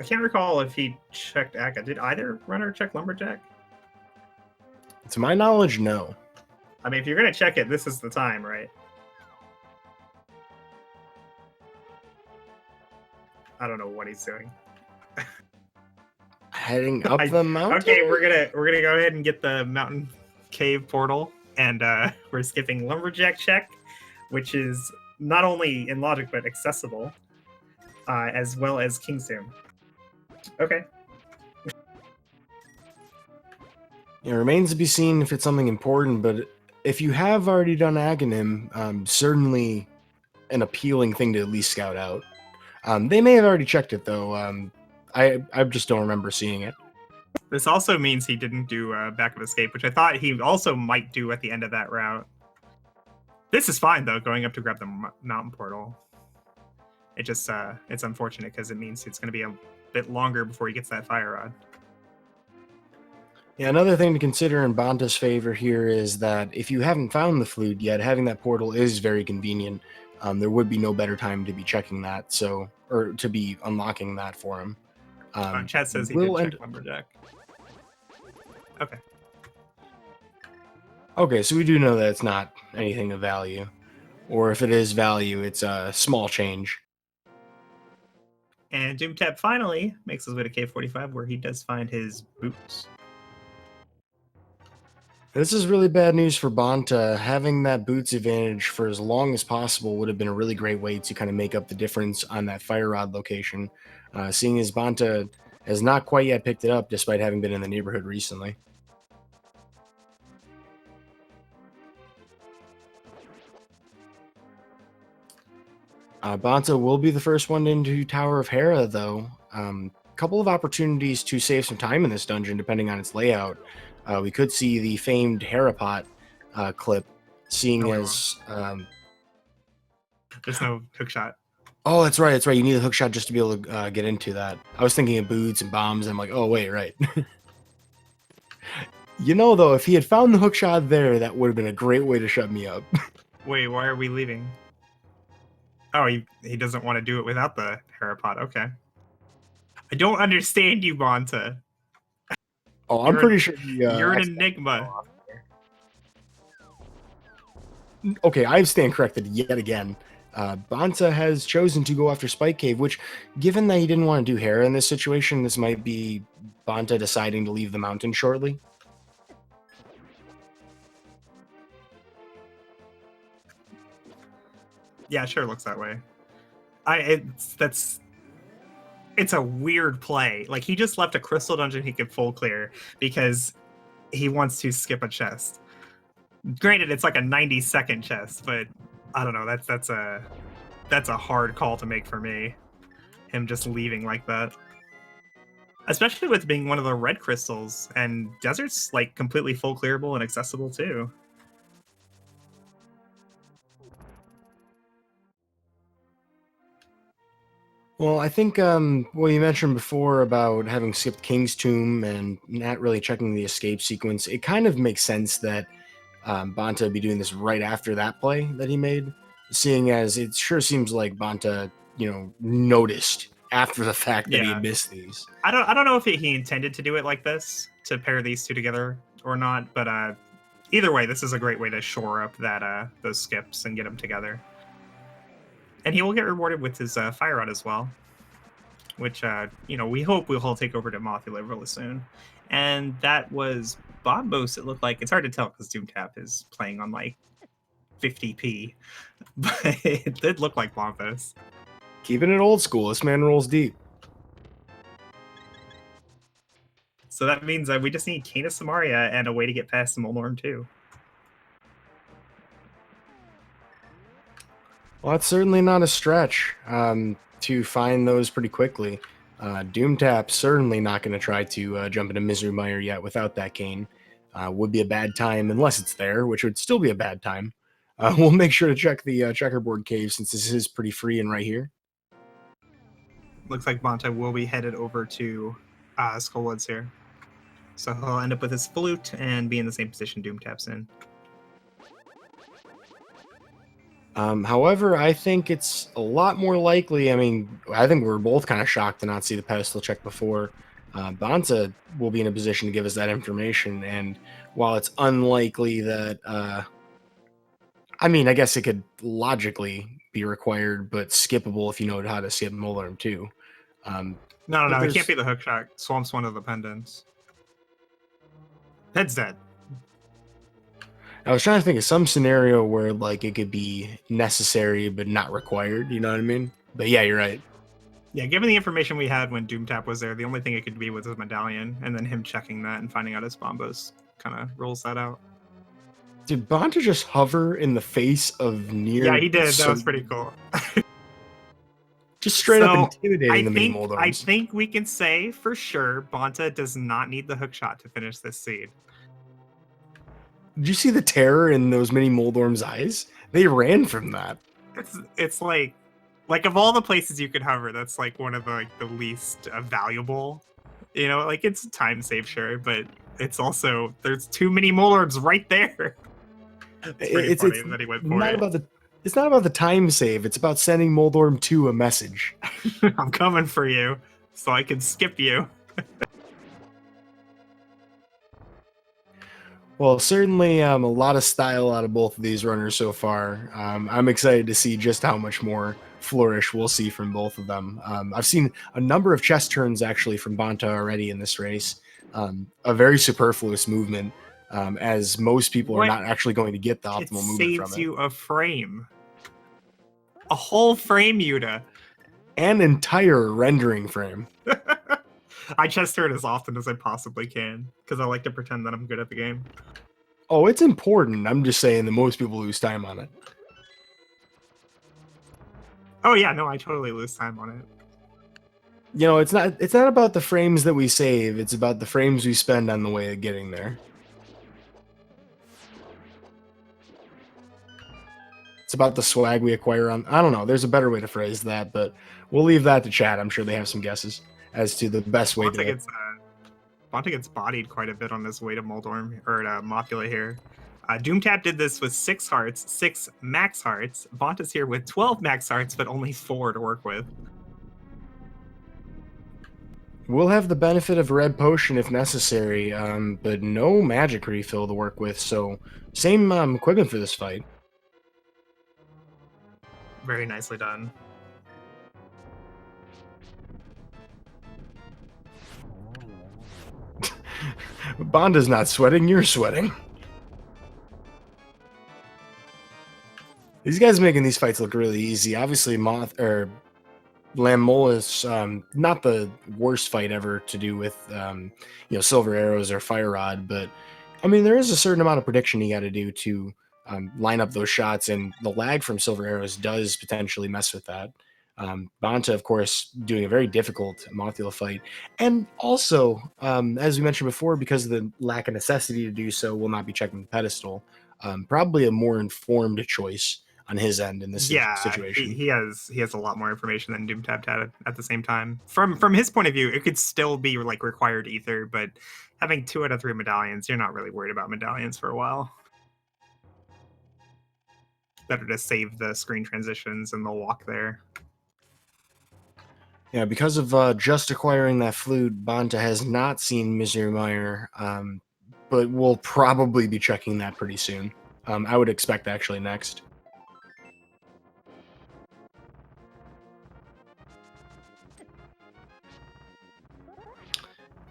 I can't recall if he checked Akka. Did either runner check Lumberjack? To my knowledge, no. I mean, if you're going to check it, this is the time, right? I don't know what he's doing. Heading up the mountain? Okay, we're gonna go ahead and get the mountain cave portal, and we're skipping Lumberjack check, which is not only in logic but accessible, as well as King's Tomb. Okay. It remains to be seen if it's something important, but if you have already done Aghanim, certainly an appealing thing to at least scout out. They may have already checked it, though. I just don't remember seeing it. This also means he didn't do Back of Escape, which I thought he also might do at the end of that route. This is fine, though, going up to grab the mountain portal. It just, it's unfortunate because it means it's going to be a bit longer before he gets that fire rod. Yeah, another thing to consider in Bonta's favor here is that if you haven't found the flute yet, having that portal is very convenient. There would be no better time to be checking that, or to be unlocking that for him. Chat says he did check Lumberjack. Okay. Okay, so we do know that it's not anything of value. Or if it is value, it's a small change. And Doomtap finally makes his way to K45, where he does find his boots. This is really bad news for Bonta. Having that boots advantage for as long as possible would have been a really great way to kind of make up the difference on that fire rod location, seeing as Bonta has not quite yet picked it up despite having been in the neighborhood recently. Bonta will be the first one into Tower of Hera, though. Couple of opportunities to save some time in this dungeon, depending on its layout. We could see the famed Hera pot clip, seeing No, we won't. as. There's no hook shot. Oh, that's right. That's right. You need a hook shot just to be able to get into that. I was thinking of boots and bombs. And I'm like, oh wait, right. You know, though, if he had found the hook shot there, that would have been a great way to shut me up. Wait, why are we leaving? Oh, he doesn't want to do it without the Herapod. Okay. I don't understand you, Bonta. Oh, I'm pretty sure he. You're an enigma. Okay, I stand corrected yet again. Bonta has chosen to go after Spike Cave, which, given that he didn't want to do Hera in this situation, this might be Bonta deciding to leave the mountain shortly. Yeah, sure looks that way. It's a weird play. Like, he just left a crystal dungeon he could full clear because he wants to skip a chest. Granted, it's like a 90-second chest, but I don't know. That's a hard call to make for me. Him just leaving like that. Especially with being one of the red crystals, and desert's like completely full clearable and accessible too. Well, I think what you mentioned before about having skipped King's Tomb and not really checking the escape sequence, it kind of makes sense that Bonta would be doing this right after that play that he made, seeing as it sure seems like Bonta, noticed after the fact that he had missed these. I don't know if he intended to do it like this to pair these two together or not, but either way, this is a great way to shore up that those skips and get them together. And he will get rewarded with his fire rod as well, which we hope we'll all take over to Mothula really soon. And that was Bombos. It looked like it's hard to tell because Doomtap is playing on like 50p, but it did look like Bombos. Keeping it old school. This man rolls deep. So that means we just need Kena Samaria and a way to get past the Molnorm too. Well, that's certainly not a stretch to find those pretty quickly. Doomtap certainly not going to try to jump into Misery Mire yet without that cane. Would be a bad time unless it's there, which would still be a bad time. We'll make sure to check the checkerboard cave since this is pretty free and right here. Looks like Bonta will be headed over to Skullwoods here. So he'll end up with his flute and be in the same position Doomtap's in. However, I think it's a lot more likely. I mean, I think we're both kind of shocked to not see the pedestal check before. Bonta will be in a position to give us that information. And while it's unlikely that, I mean, I guess it could logically be required, but skippable if you know how to skip Moldarm too. No, it can't be the hook shot. Swamp's one of the pendants. Head's dead. I was trying to think of some scenario where like it could be necessary but not required. You know what I mean? But yeah, you're right. Yeah, given the information we had when Doomtap was there, the only thing it could be was his medallion, and then him checking that and finding out his bombos kind of rolls that out. Did Bonta just hover in the face of near? Yeah, he did. That was pretty cool. Just straight up intimidating the mini Moldarms. I think we can say for sure Bonta does not need the hook shot to finish this seed. Did you see the terror in those mini Moldarms' eyes? They ran from that. It's like of all the places you could hover, that's like one of the least valuable. Like it's time save, sure, but it's also there's too many Moldarms right there. It's funny that he went for it. It's not about the time save. It's about sending Moldarm 2 a message. I'm coming for you, so I can skip you. Well, certainly a lot of style out of both of these runners so far. I'm excited to see just how much more flourish we'll see from both of them. I've seen a number of chest turns actually from Bonta already in this race. A very superfluous movement, as most people are not actually going to get the optimal movement from it. It saves you a frame. A whole frame, Yuta. An entire rendering frame. I chest turn as often as I possibly can because I like to pretend that I'm good at the game. Oh, it's important. I'm just saying that most people lose time on it. Oh yeah, no, I totally lose time on it. You know, it's not about the frames that we save, it's about the frames we spend on the way of getting there. It's about the swag we acquire on... I don't know, there's a better way to phrase that, but we'll leave that to chat. I'm sure they have some guesses as to the best way to... Bonta gets bodied quite a bit on his way to Moldorm, or to Mothula here. Doomtap did this with 6 hearts, 6 max hearts. Bonta's here with 12 max hearts, but only 4 to work with. We'll have the benefit of a red potion if necessary, but no magic refill to work with, so same equipment for this fight. Very nicely done. Bonda's not sweating, you're sweating. These guys making these fights look really easy. Obviously, Lammola is not the worst fight ever to do with silver arrows or fire rod, but I mean there is a certain amount of prediction you got to do to line up those shots, and the lag from silver arrows does potentially mess with that. Bonta, of course, doing a very difficult Mothula fight, and also, as we mentioned before, because of the lack of necessity to do so, will not be checking the pedestal. Probably a more informed choice on his end in this situation. He has a lot more information than Doomtap had at the same time. From his point of view, it could still be like required ether, but having 2 out of 3 medallions, you're not really worried about medallions for a while. Better to save the screen transitions and the walk there. Yeah, because of just acquiring that flute, Bonta has not seen Misery Mire, but we'll probably be checking that pretty soon. I would expect actually next.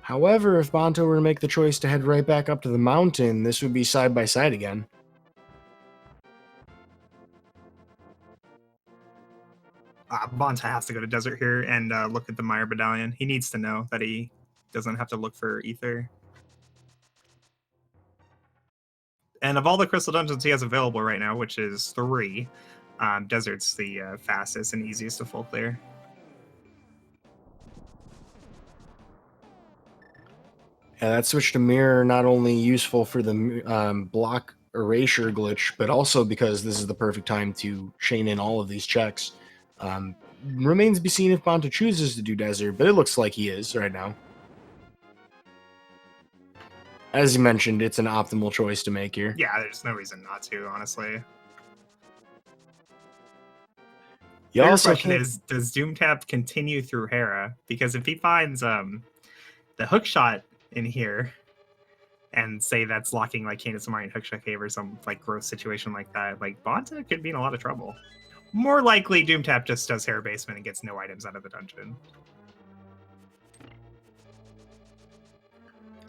However, if Bonta were to make the choice to head right back up to the mountain, this would be side by side again. Bonta has to go to desert here and look at the Mire medallion. He needs to know that he doesn't have to look for ether. And of all the crystal dungeons he has available right now, which is 3, desert's the fastest and easiest to full clear. Yeah, that switch to mirror not only useful for the block erasure glitch, but also because this is the perfect time to chain in all of these checks. Remains to be seen if Bonta chooses to do desert, but it looks like he is right now. As you mentioned, it's an optimal choice to make here. Yeah, there's no reason not to, honestly. The question is, does Doomtap continue through Hera? Because if he finds the hook shot in here, and say that's locking like Canis Amari and Hookshot Cave or some like gross situation like that, like Bonta could be in a lot of trouble. More likely, Doomtap just does Hera Basement and gets no items out of the dungeon.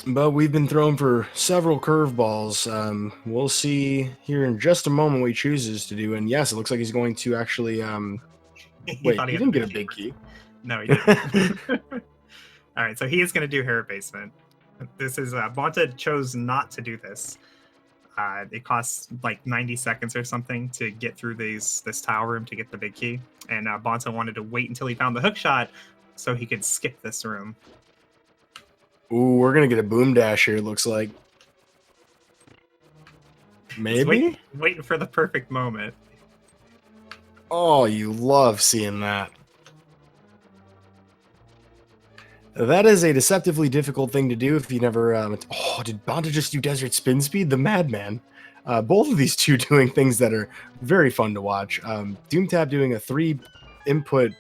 But we've been thrown for several curveballs. We'll see here in just a moment what he chooses to do. And yes, it looks like he's going to actually... Wait, he didn't get a big key. No, he didn't. All right, so he is going to do Hera Basement. This is... Bonta chose not to do this. It costs like 90 seconds or something to get through this tile room to get the big key. And Bonta wanted to wait until he found the hook shot so he could skip this room. Ooh, we're going to get a boom dash here, it looks like. Maybe? Waiting for the perfect moment. Oh, you love seeing that. That is a deceptively difficult thing to do if you never... oh, did Bonta just do Desert Spin Speed? The madman. Both of these two doing things that are very fun to watch. Doomtap doing a 3-input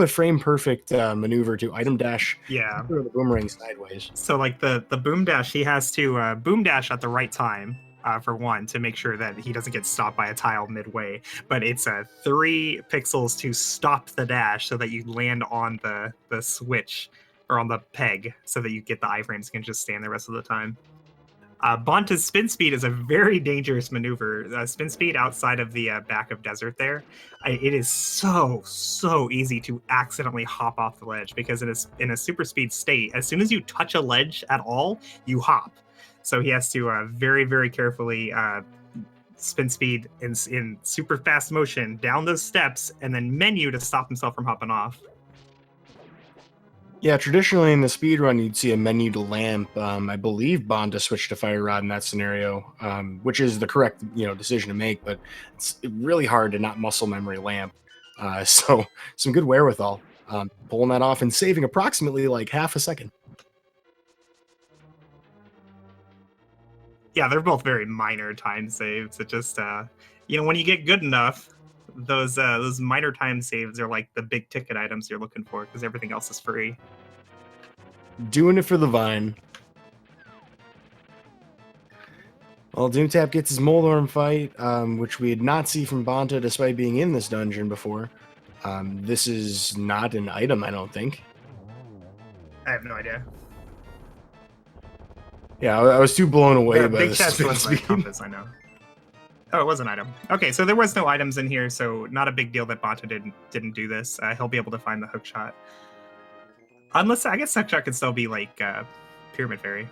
frame perfect maneuver to item dash. Yeah. Throw the boomerang sideways. So like the boom dash, he has to boom dash at the right time. For one, to make sure that he doesn't get stopped by a tile midway, but it's 3 pixels to stop the dash so that you land on the switch or on the peg so that you get the iframes and can just stand the rest of the time. Bonta's spin speed is a very dangerous maneuver. Spin speed outside of the back of desert there, it is so easy to accidentally hop off the ledge because it is in a super speed state. As soon as you touch a ledge at all, you hop. So he has to very carefully spin speed in super fast motion down those steps, and then menu to stop himself from hopping off. Yeah, traditionally in the speed run, you'd see a menu to lamp. I believe Bonta switched to fire rod in that scenario, which is the correct decision to make. But it's really hard to not muscle memory lamp. So some good wherewithal, pulling that off and saving approximately like half a second. Yeah, they're both very minor time saves. It just when you get good enough, those minor time saves are like the big ticket items you're looking for because everything else is free. Doing it for the vine. Well, Doomtap gets his Moldorm fight, which we did not see from Bonta despite being in this dungeon before. This is not an item, I don't think. I have no idea. Yeah, I was too blown away by big the chest spin was like speed. compass, I know. Oh, it was an item. Okay, so there was no items in here, so not a big deal that Bonta didn't do this. He'll be able to find the hook shot. Unless, I guess hook shot could still be like Pyramid Fairy.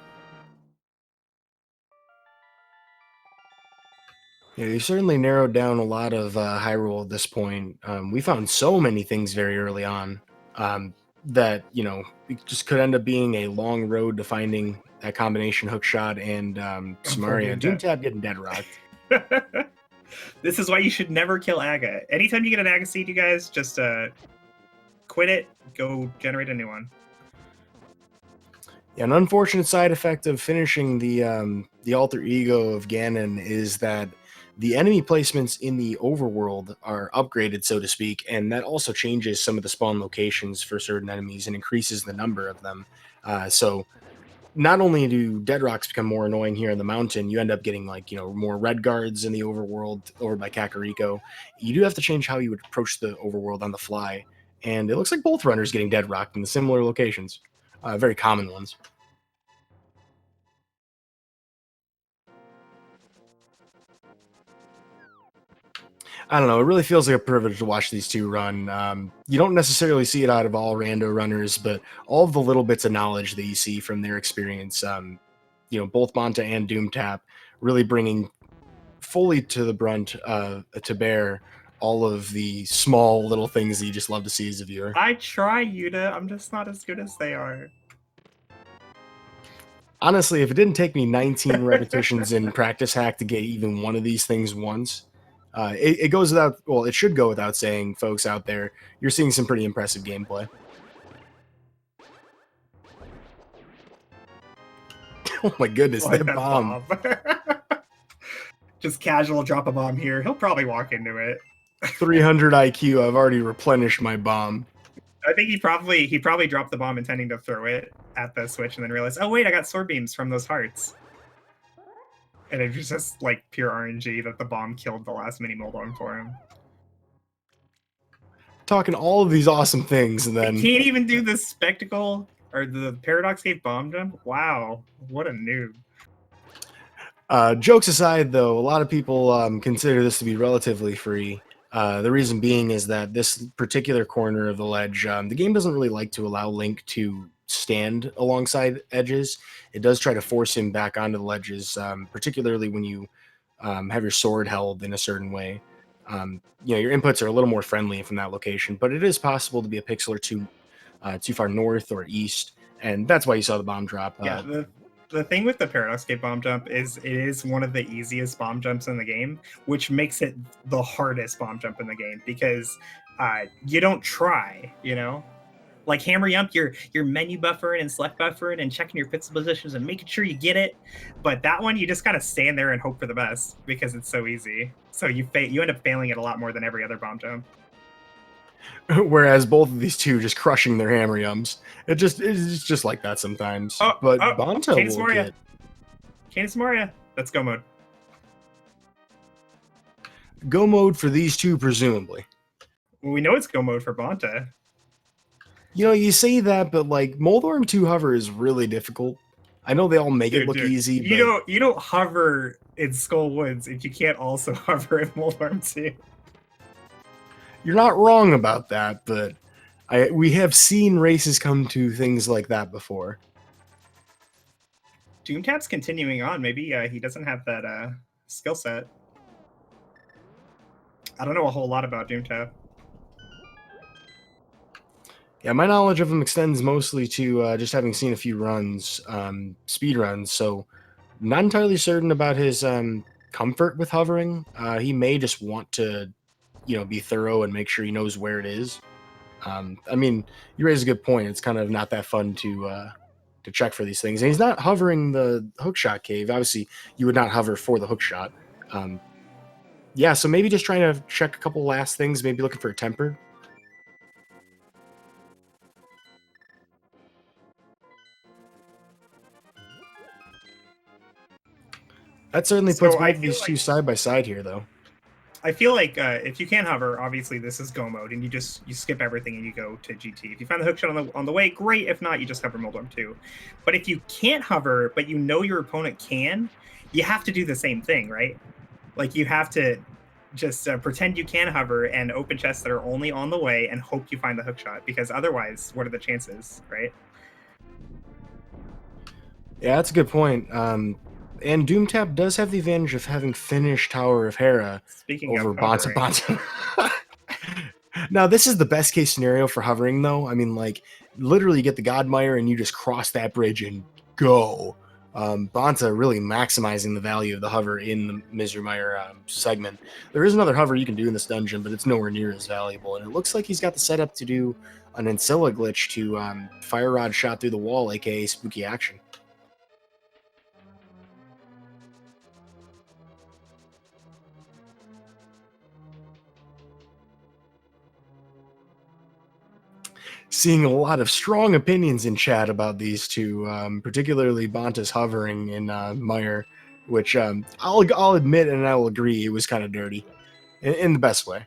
Yeah, you certainly narrowed down a lot of Hyrule at this point. We found so many things very early on that, it just could end up being a long road to finding that combination hook shot and Samaria. Doomtap getting dead rocked. This is why you should never kill Aga. Anytime you get an Aga seed, you guys, just quit it, go generate a new one. Yeah, an unfortunate side effect of finishing the alter ego of Ganon is that the enemy placements in the overworld are upgraded, so to speak, and that also changes some of the spawn locations for certain enemies and increases the number of them. So not only do dead rocks become more annoying here in the mountain, you end up getting more red guards in the overworld over by Kakariko. You do have to change how you would approach the overworld on the fly, and it looks like both runners getting dead rocked in the similar locations, very common ones. I don't know. It really feels like a privilege to watch these two run. You don't necessarily see it out of all rando runners, but all of the little bits of knowledge that you see from their experience, both Bonta and Doomtap really bringing fully to the brunt to bear all of the small little things that you just love to see as a viewer. I try, Yuta. I'm just not as good as they are. Honestly, if it didn't take me 19 repetitions in practice hack to get even one of these things once, it goes without, well, it should go without saying, folks out there, you're seeing some pretty impressive gameplay. Oh my goodness, that bomb. Just casual drop a bomb here. He'll probably walk into it. 300 IQ, I've already replenished my bomb. I think he probably dropped the bomb intending to throw it at the switch and then realized, oh wait, I got sword beams from those hearts. And it was just like pure RNG that the bomb killed the last mini Moldorm for him. Talking all of these awesome things, and then he can't even do the spectacle or the Paradox Cave bomb jump. Wow, what a noob. Jokes aside, though, a lot of people consider this to be relatively free. The reason being is that this particular corner of the ledge, the game doesn't really like to allow Link to stand alongside edges. It does try to force him back onto the ledges, particularly when you have your sword held in a certain way. Your inputs are a little more friendly from that location, but it is possible to be a pixel or two too far north or east, and that's why you saw the bomb drop. Yeah, the thing with the Paradox Cave bomb jump is it is one of the easiest bomb jumps in the game, which makes it the hardest bomb jump in the game because you don't try, Like Hammer Yump, you're menu buffering and select buffering and checking your pixel positions and making sure you get it. But that one, you just gotta stand there and hope for the best because it's so easy. So you end up failing it a lot more than every other bomb jump. Whereas both of these two just crushing their Hammer Yums. It's just like that sometimes. But Bonta will get... Canis Moria. Let's go mode. Go mode for these two, presumably. Well, we know it's go mode for Bonta. You say that, but like Moldorm 2 hover is really difficult. I know they all make it look easy. But... You don't hover in Skull Woods if you can't also hover in Moldorm 2. You're not wrong about that, but we have seen races come to things like that before. Doomtap's continuing on. Maybe he doesn't have that skill set. I don't know a whole lot about Doomtap. Yeah, my knowledge of him extends mostly to just having seen a few runs, speed runs. So, not entirely certain about his comfort with hovering. He may just want to, be thorough and make sure he knows where it is. I mean, you raise a good point. It's kind of not that fun to check for these things. And he's not hovering the hookshot cave. Obviously, you would not hover for the hookshot. Um, yeah, so maybe just trying to check a couple last things. Maybe looking for a tempered. That certainly puts So I both of feel these two like side by side here, though. if you can't hover, obviously this is go mode, and you skip everything and you go to GT. If you find the hookshot on the way, great. If not, you just hover Moldorm 2. But if you can't hover, but you know your opponent can, you have to do the same thing, right? Like you have to just pretend you can hover and open chests that are only on the way and hope you find the hookshot, because otherwise, what are the chances, right? Yeah, that's a good point. And Doomtap does have the advantage of having finished Tower of Hera Speaking of over Bonta hovering, Bonta. Now, this is the best case scenario for hovering, though. I mean, like, literally you get the Godmire and you just cross that bridge and go. Bonta really maximizing the value of the hover in the Misery Mire segment. There is another hover you can do in this dungeon, but it's nowhere near as valuable. And it looks like he's got the setup to do an Ancilla glitch to Fire Rod shot through the wall, aka spooky action. Seeing a lot of strong opinions in chat about these two, particularly Bonta's hovering in Mire, which I'll admit and I will agree it was kind of dirty, in the best way.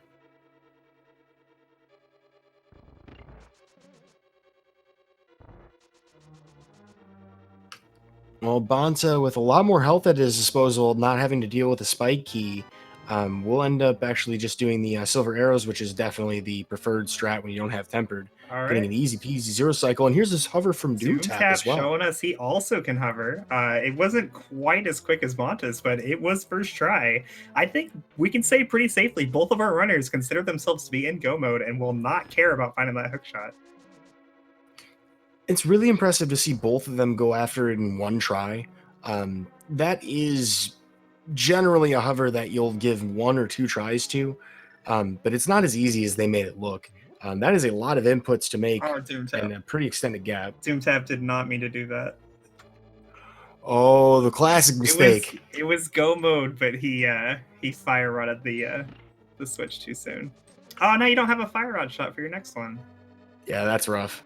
Well, Bonta, with a lot more health at his disposal, not having to deal with a spike key, will end up actually just doing the silver arrows, which is definitely the preferred strat when you don't have tempered. all Getting right. an easy peasy zero cycle, and here's this hover from Doomtap as well. Showing us he also can hover. It wasn't quite as quick as Bonta's, but it was first try. I think we can say pretty safely both of our runners consider themselves to be in go mode and will not care about finding that hookshot. It's really impressive to see both of them go after it in one try. That is generally a hover that you'll give one or two tries to, but it's not as easy as they made it look. That is a lot of inputs to make in a pretty extended gap. Doomtap did not mean to do that. Oh, the classic mistake. It was go mode, but he fire rodded the switch too soon. Oh, now you don't have a fire rod shot for your next one. Yeah, that's rough.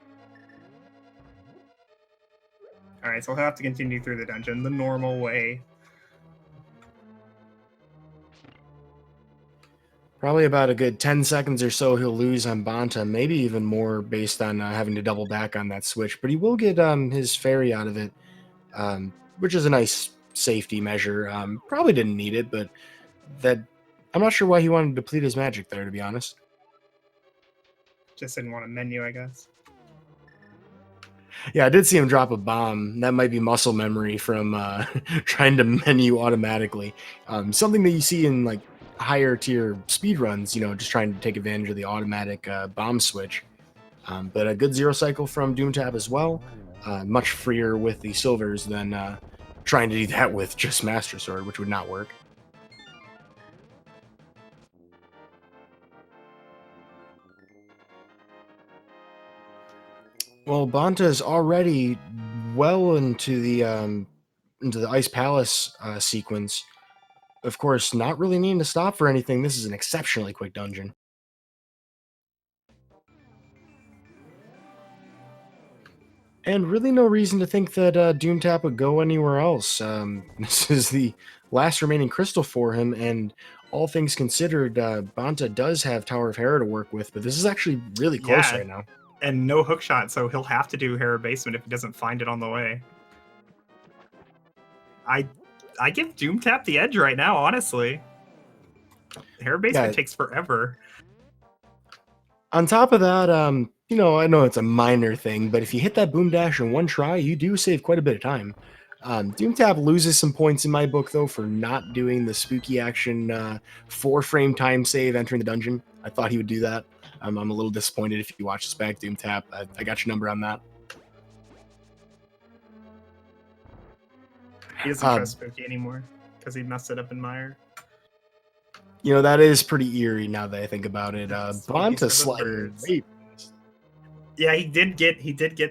All right, so he'll have to continue through the dungeon the normal way. Probably about a good 10 seconds or so he'll lose on Bonta, maybe even more based on having to double back on that switch. But he will get his fairy out of it, which is a nice safety measure. Probably didn't need it, but that I'm not sure why he wanted to deplete his magic there, to be honest. Just didn't want a menu, I guess. Yeah, I did see him drop a bomb. That might be muscle memory from trying to menu automatically. Something that you see in like higher tier speed runs, just trying to take advantage of the automatic bomb switch. But a good zero cycle from Doomtap as well. Much freer with the silvers than trying to do that with just Master Sword, which would not work. Well, Bonta is already well into the Ice Palace sequence. Of course, not really needing to stop for anything. This is an exceptionally quick dungeon. And really no reason to think that Doomtap would go anywhere else. This is the last remaining crystal for him, and all things considered, Bonta does have Tower of Hera to work with, but this is actually really close right now. And no hookshot, so he'll have to do Hera Basement if he doesn't find it on the way. I give Doomtap the edge right now, honestly. Hera Basement takes forever. On top of that, I know it's a minor thing, but if you hit that boom dash in one try, you do save quite a bit of time. Doomtap loses some points in my book, though, for not doing the spooky action 4-frame time save entering the dungeon. I thought he would do that. I'm a little disappointed if you watch this back, Doomtap. I got your number on that. He doesn't trust spooky anymore because he messed it up in Mire. You know, that is pretty eerie now that I think about it. Bonta sliding. Yeah, he did get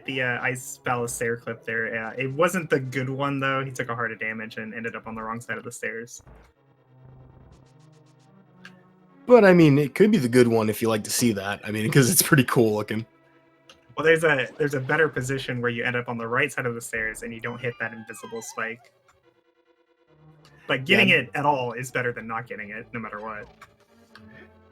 the Ice Baluster clip there. Yeah, it wasn't the good one though. He took a heart of damage and ended up on the wrong side of the stairs. But I mean, it could be the good one if you like to see that. I mean, because it's pretty cool looking. Well, there's a better position where you end up on the right side of the stairs and you don't hit that invisible spike. But getting it at all is better than not getting it, no matter what.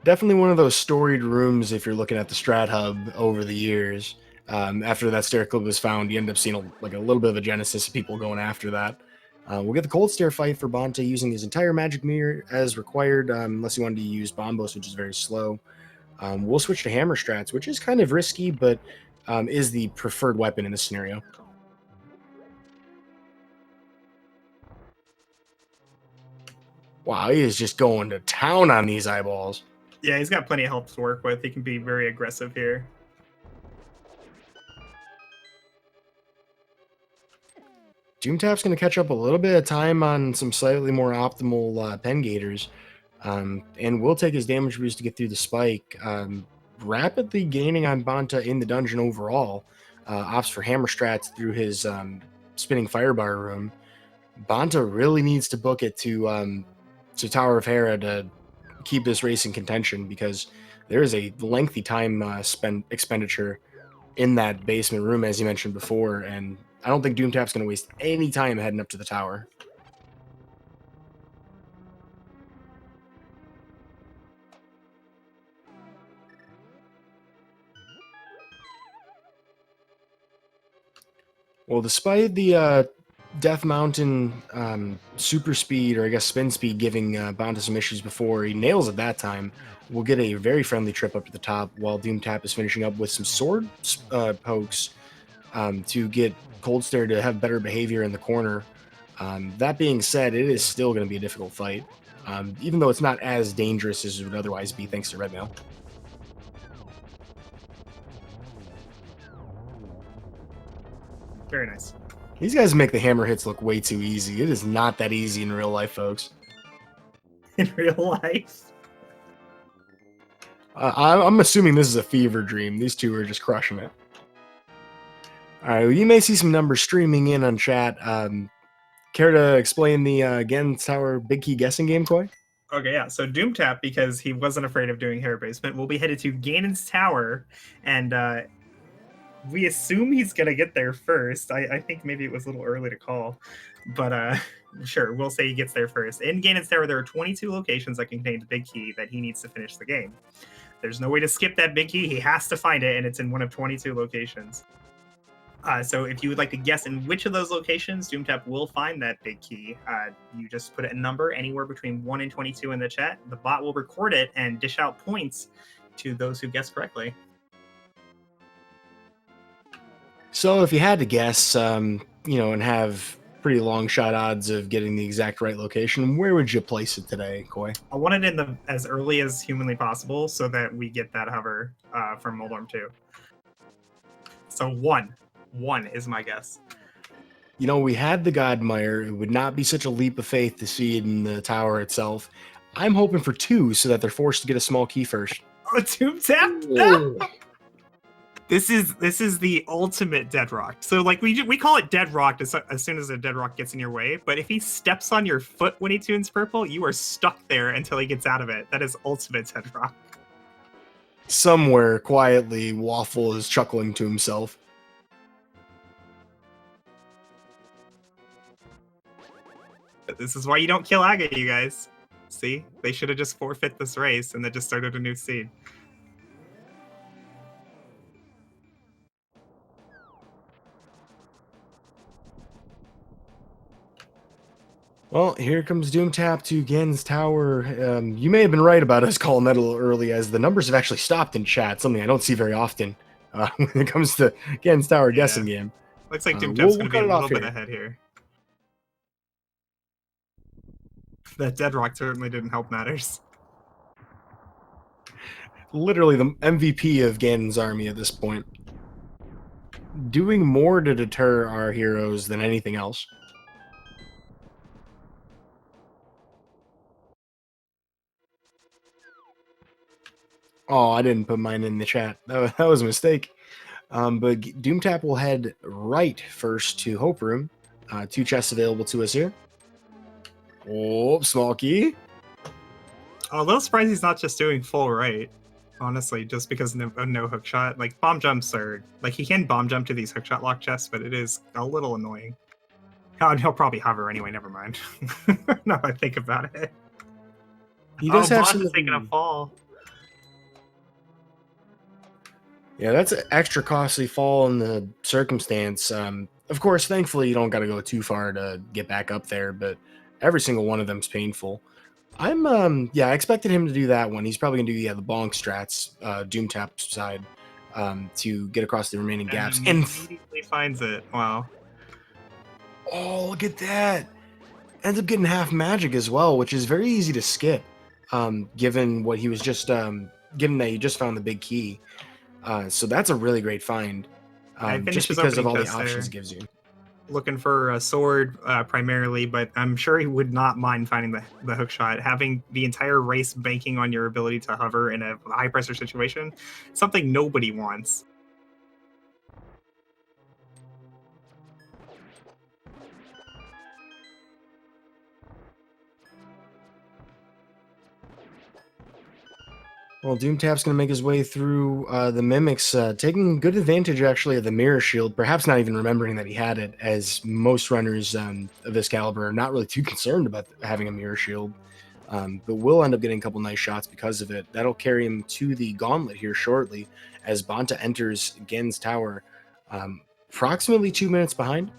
Definitely one of those storied rooms if you're looking at the Strat Hub over the years. After that stair clip was found, you end up seeing a little bit of a genesis of people going after that. We'll get the cold stair fight for Bonta using his entire magic mirror as required, unless he wanted to use Bombos, which is very slow. We'll switch to hammer strats, which is kind of risky, but is the preferred weapon in this scenario. Wow, he is just going to town on these eyeballs. Yeah, he's got plenty of help to work with. He can be very aggressive here. Doomtap's going to catch up a little bit of time on some slightly more optimal pen gators, and will take his damage boost to get through the spike. Rapidly gaining on Bonta in the dungeon overall. Opts for hammer strats through his spinning firebar room. Bonta really needs to book it to Tower of Hera to keep this race in contention, because there is a lengthy time expenditure in that basement room, as you mentioned before, and I don't think Doomtap's going to waste any time heading up to the tower. Well, despite the Death Mountain super speed, or I guess spin speed, giving Bonta some issues before he nails it that time, we'll get a very friendly trip up to the top while Doomtap is finishing up with some sword pokes to get Cold Stare to have better behavior in the corner. That being said, it is still going to be a difficult fight, even though it's not as dangerous as it would otherwise be thanks to Red Mail. Very nice. These guys make the hammer hits look way too easy. It is not that easy in real life, folks. In real life? I'm assuming this is a fever dream. These two are just crushing it. All right, well, you may see some numbers streaming in on chat. Care to explain the Gens Tower Big Key guessing game, Koi? Okay, yeah. So Doomtap, because he wasn't afraid of doing Hair Basement, will be headed to Ganon's Tower, and we assume he's going to get there first. I think maybe it was a little early to call, but sure, we'll say he gets there first. In Ganon's Tower, there are 22 locations that contain the Big Key that he needs to finish the game. There's no way to skip that Big Key. He has to find it, and it's in one of 22 locations. So if you would like to guess in which of those locations Doomtap will find that Big Key, you just put a number anywhere between 1 and 22 in the chat. The bot will record it and dish out points to those who guess correctly. So if you had to guess, and have pretty long shot odds of getting the exact right location, where would you place it today, Koi? I want it in as early as humanly possible so that we get that hover from Moldorm 2. So 1 is my guess. We had the Godmire. It would not be such a leap of faith to see it in the tower itself. I'm hoping for 2 so that they're forced to get a small key first. Oh, Doomtap? No! This is the ultimate dead rock. So we call it dead rock as soon as a dead rock gets in your way. But if he steps on your foot when he tunes purple, you are stuck there until he gets out of it. That is ultimate dead rock. Somewhere quietly, Waffle is chuckling to himself. But this is why you don't kill Aga, you guys. See, they should have just forfeit this race and then just started a new seed. Well, here comes Doomtap to Gens Tower. You may have been right about us calling that a little early, as the numbers have actually stopped in chat, something I don't see very often when it comes to Gens Tower guessing game. Looks like Doomtap's going to be a little bit ahead here. That dead rock certainly didn't help matters. Literally the MVP of Ganon's army at this point. Doing more to deter our heroes than anything else. Oh, I didn't put mine in the chat. That was a mistake. But Doomtap will head right first to Hope Room. 2 chests available to us here. Oh, small key. I'm a little surprised he's not just doing full right. Honestly, just because no hook shot. Like, bomb jumps are... Like, he can bomb jump to these hookshot lock chests, but it is a little annoying. He'll probably hover anyway, never mind. No, I think about it. He does have some... Bonta's taking a fall. Yeah, that's an extra costly fall in the circumstance. Of course, thankfully, you don't got to go too far to get back up there, but every single one of them's painful. I expected him to do that one. He's probably going to do, the bonk strats, Doomtap side, to get across the remaining gaps. And immediately finds it. Wow. Oh, look at that. Ends up getting half magic as well, which is very easy to skip, given what he was just, given that he just found the big key. So that's a really great find, just because of all the options it gives you. Looking for a sword primarily, but I'm sure he would not mind finding the hook shot. Having the entire race banking on your ability to hover in a high pressure situation, something nobody wants. Well, Doomtap's going to make his way through the Mimics, taking good advantage, actually, of the Mirror Shield, perhaps not even remembering that he had it, as most runners of this caliber are not really too concerned about having a Mirror Shield, but will end up getting a couple nice shots because of it. That'll carry him to the Gauntlet here shortly, as Bonta enters Gen's tower, approximately 2 minutes behind.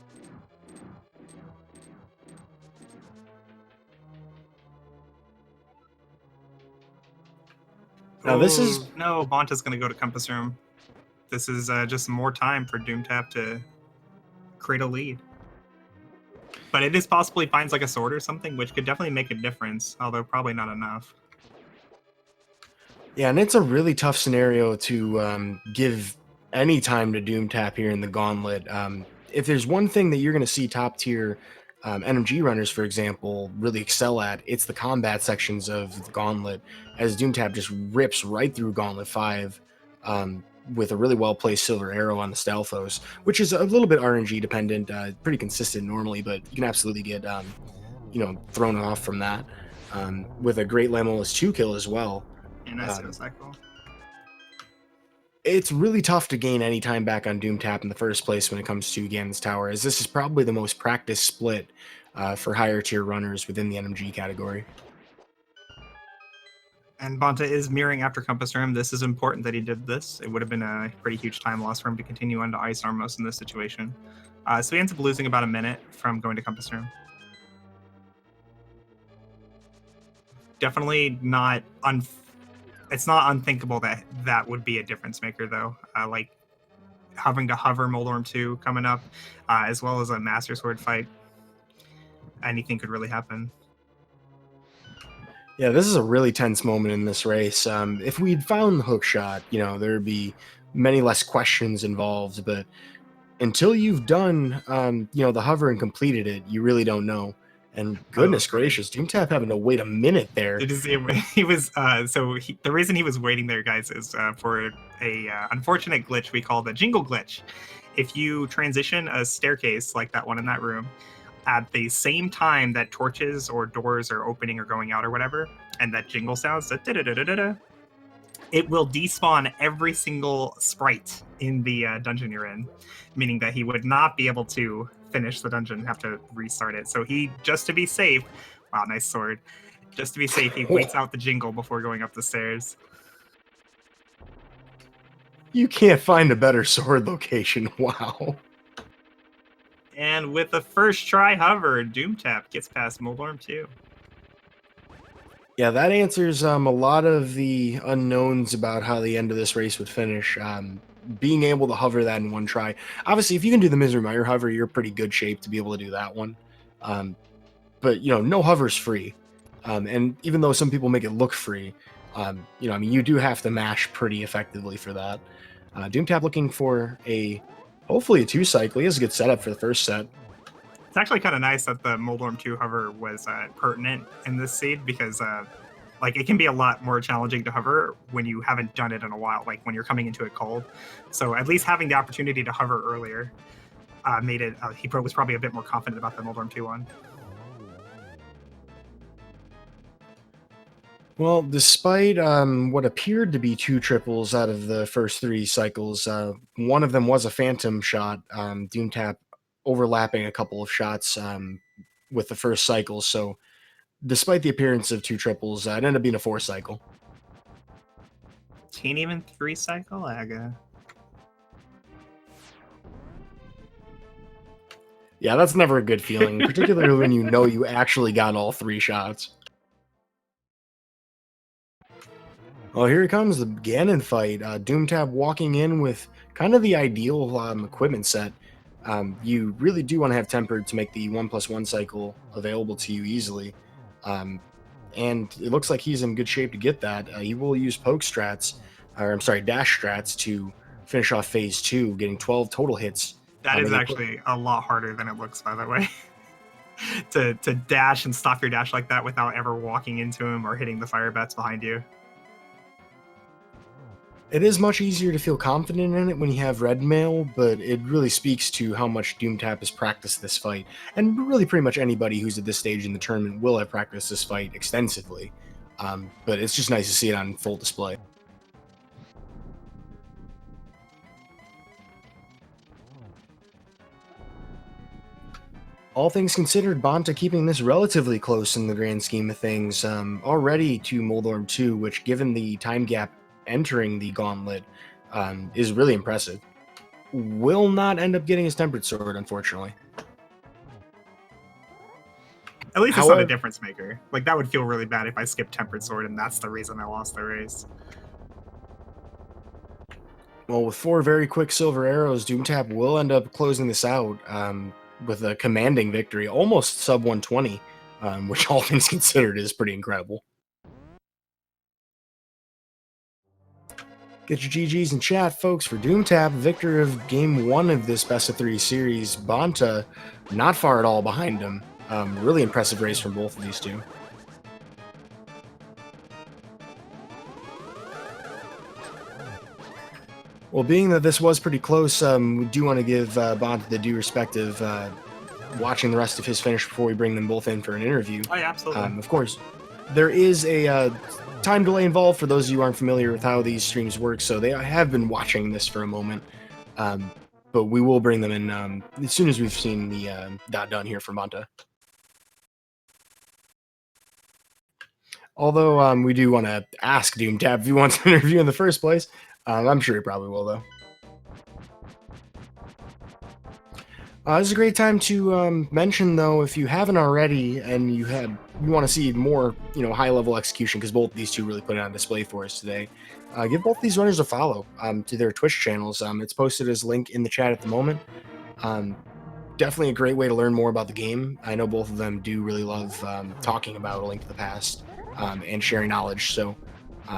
Now this is... No, Bonta's going to go to Compass Room. This is just more time for Doomtap to create a lead. But it is possible he finds like a sword or something, which could definitely make a difference, although probably not enough. Yeah, and it's a really tough scenario to give any time to Doomtap here in the Gauntlet. If there's one thing that you're going to see top tier NMG runners, for example, really excel at, it's the combat sections of the Gauntlet, as Doomtap just rips right through Gauntlet 5 with a really well-placed Silver Arrow on the Stalfos, which is a little bit RNG dependent, pretty consistent normally, but you can absolutely get thrown off from that, with a great Lamola's 2 kill as well. And nice cycle. It's really tough to gain any time back on Doomtap in the first place when it comes to Ganon's Tower, as this is probably the most practiced split for higher tier runners within the NMG category. And Bonta is mirroring after Compass Room. This is important that he did this. It would have been a pretty huge time loss for him to continue on to Ice Armos in this situation. So he ends up losing about a minute from going to Compass Room. Definitely not it's not unthinkable that that would be a difference maker, though. Like having to hover Moldorm 2 coming up, as well as a Master Sword fight. Anything could really happen. Yeah, this is a really tense moment in this race. If we'd found the hook shot, there'd be many less questions involved. But until you've done, the hover and completed it, you really don't know. And goodness gracious, Doomtap having to wait a minute there. He was the reason he was waiting there, guys, is for a unfortunate glitch we call the jingle glitch. If you transition a staircase like that one in that room at the same time that torches or doors are opening or going out or whatever, and that jingle sounds, it will despawn every single sprite in the dungeon you're in, meaning that he would not be able to finish the dungeon, have to restart it. So he, just to be safe, wow, nice sword. Just to be safe, he waits out the jingle before going up the stairs. You can't find a better sword location. Wow. And with the first try hover, Doomtap gets past Moldorm 2. Yeah, that answers a lot of the unknowns about how the end of this race would finish. Being able to hover that in one try. Obviously, if you can do the Misery Mire hover, you're pretty good shape to be able to do that one. But, no hover's free. And even though some people make it look free, you do have to mash pretty effectively for that. Doomtap looking for hopefully a 2-cycle. He has a good setup for the first set. It's actually kind of nice that the Moldorm 2 hover was pertinent in this seed because it can be a lot more challenging to hover when you haven't done it in a while, like when you're coming into it cold. So at least having the opportunity to hover earlier made it, he was probably a bit more confident about the Moldorm 2 one. Well, despite what appeared to be 2 triples out of the first 3 cycles, one of them was a phantom shot. Doomtap overlapping a couple of shots with the first cycle. So, despite the appearance of 2 triples, it ended up being a 4-cycle. Can't even 3-cycle, Aga. Yeah, that's never a good feeling, particularly when you know you actually got all 3 shots. Well, here it comes, the Ganon fight. Doomtap walking in with kind of the ideal equipment set. You really do want to have Tempered to make the 1+1 cycle available to you easily. And it looks like he's in good shape to get that. He will use dash strats to finish off phase 2, getting 12 total hits. That is actually a lot harder than it looks, by the way. to dash and stop your dash like that without ever walking into him or hitting the fire bats behind you. It is much easier to feel confident in it when you have red mail, but it really speaks to how much Doomtap has practiced this fight. And really pretty much anybody who's at this stage in the tournament will have practiced this fight extensively. But it's just nice to see it on full display. All things considered, Bonta keeping this relatively close in the grand scheme of things, already to Moldorm 2, which given the time gap entering the gauntlet is really impressive. Will not end up getting his Tempered Sword, unfortunately. At least it's not a difference maker. Like, that would feel really bad if I skipped Tempered Sword and that's the reason I lost the race. Well, with 4 very quick silver arrows, Doomtap will end up closing this out with a commanding victory, almost sub 120, which all things considered is pretty incredible. Get your GGs in chat, folks, for Doomtap, victor of Game 1 of this best-of-3 series. Bonta, not far at all behind him. Really impressive race from both of these two. Well, being that this was pretty close, we do want to give Bonta the due respect of watching the rest of his finish before we bring them both in for an interview. Oh, yeah, absolutely. Of course, there is a time delay involved for those of you who aren't familiar with how these streams work, so they have been watching this for a moment. But we will bring them in as soon as we've seen the that done here from Bonta. Although we do want to ask Doomtap if he wants an interview in the first place. I'm sure he probably will, though. This is a great time to mention, though, if you haven't already, and you want to see more, high-level execution, because both these two really put it on display for us today. Give both these runners a follow to their Twitch channels. It's posted as a link in the chat at the moment. Definitely a great way to learn more about the game. I know both of them do really love talking about A Link to the Past and sharing knowledge. So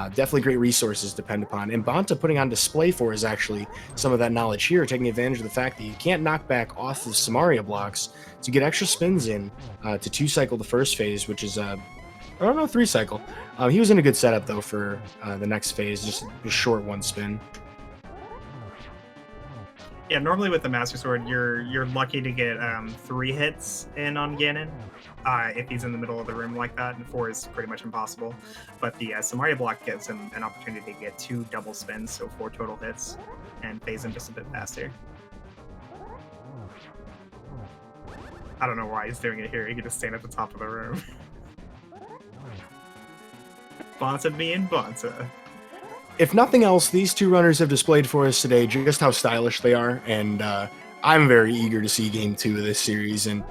definitely great resources to depend upon. And Bonta putting on display for is actually some of that knowledge here, taking advantage of the fact that you can't knock back off of Samaria blocks to get extra spins in to 2-cycle the first phase, which is, 3-cycle. He was in a good setup, though, for the next phase, just a short 1 spin. Yeah, normally with the Master Sword, you're lucky to get 3 hits in on Ganon if he's in the middle of the room like that, and 4 is pretty much impossible. But the Samaria block gives him an opportunity to get 2 double spins, so 4 total hits, and phase him just a bit faster. I don't know why he's doing it here. He can just stand at the top of the room. Bonta being Bonta. If nothing else, these two runners have displayed for us today just how stylish they are, and I'm very eager to see Game 2 of this series, and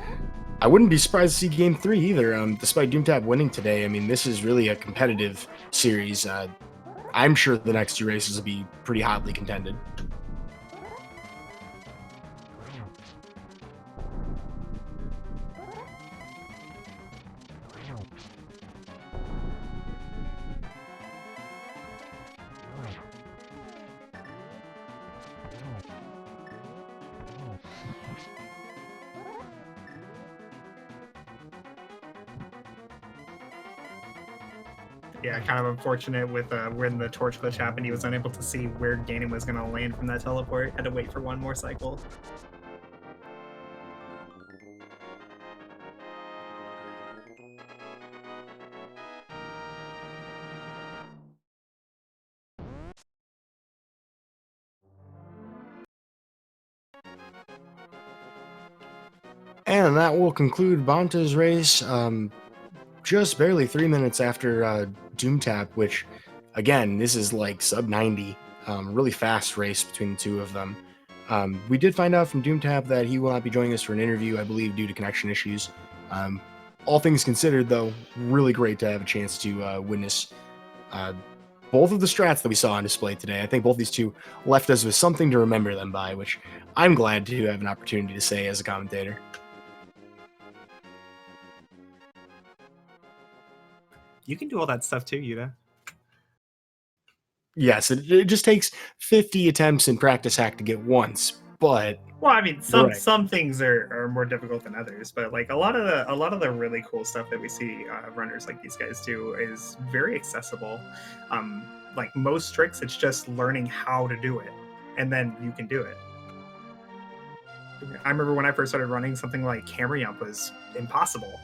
I wouldn't be surprised to see Game 3 either, despite Doomtap winning today. I mean, this is really a competitive series. I'm sure the next 2 races will be pretty hotly contended. Yeah, kind of unfortunate with when the torch glitch happened. He was unable to see where Ganon was going to land from that teleport. Had to wait for one more cycle. And that will conclude Bonta's race. Just barely 3 minutes after Doomtap, which, again, this is like sub 90. Really fast race between the two of them. We did find out from Doomtap that he will not be joining us for an interview, I believe, due to connection issues. All things considered, though, really great to have a chance to witness both of the strats that we saw on display today. I think both these two left us with something to remember them by, which I'm glad to have an opportunity to say as a commentator. You can do all that stuff too, Yuta. Yes, it just takes 50 attempts in practice hack to get once, but well, I mean, some right. some things are more difficult than others, but like a lot of the really cool stuff that we see runners like these guys do is very accessible. Like most tricks, it's just learning how to do it, and then you can do it. I remember when I first started running, something like hammer jump was impossible.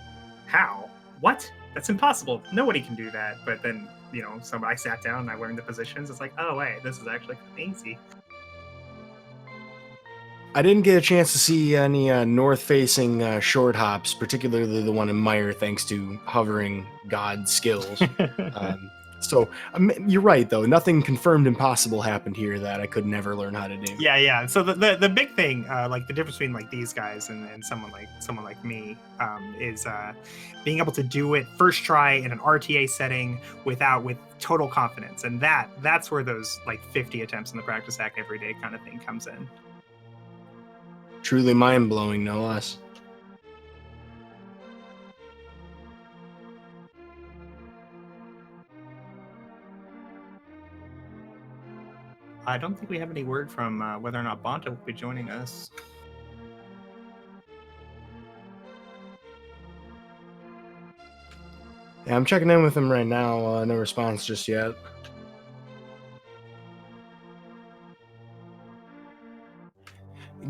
How? What? That's impossible. Nobody can do that. But then, you know, I sat down and I learned the positions. It's like, oh wait, this is actually easy. I didn't get a chance to see any north-facing short hops, particularly the one in Meyer, thanks to hovering god skills. So you're right, though. Nothing confirmed impossible happened here that I could never learn how to do. Yeah. So the big thing, like the difference between like these guys and someone like me, is being able to do it first try in an RTA setting with total confidence, and that's where those like 50 attempts in the practice hack every day kind of thing comes in. Truly mind-blowing, no less. I don't think we have any word from whether or not Bonta will be joining us. Yeah, I'm checking in with him right now. No response just yet.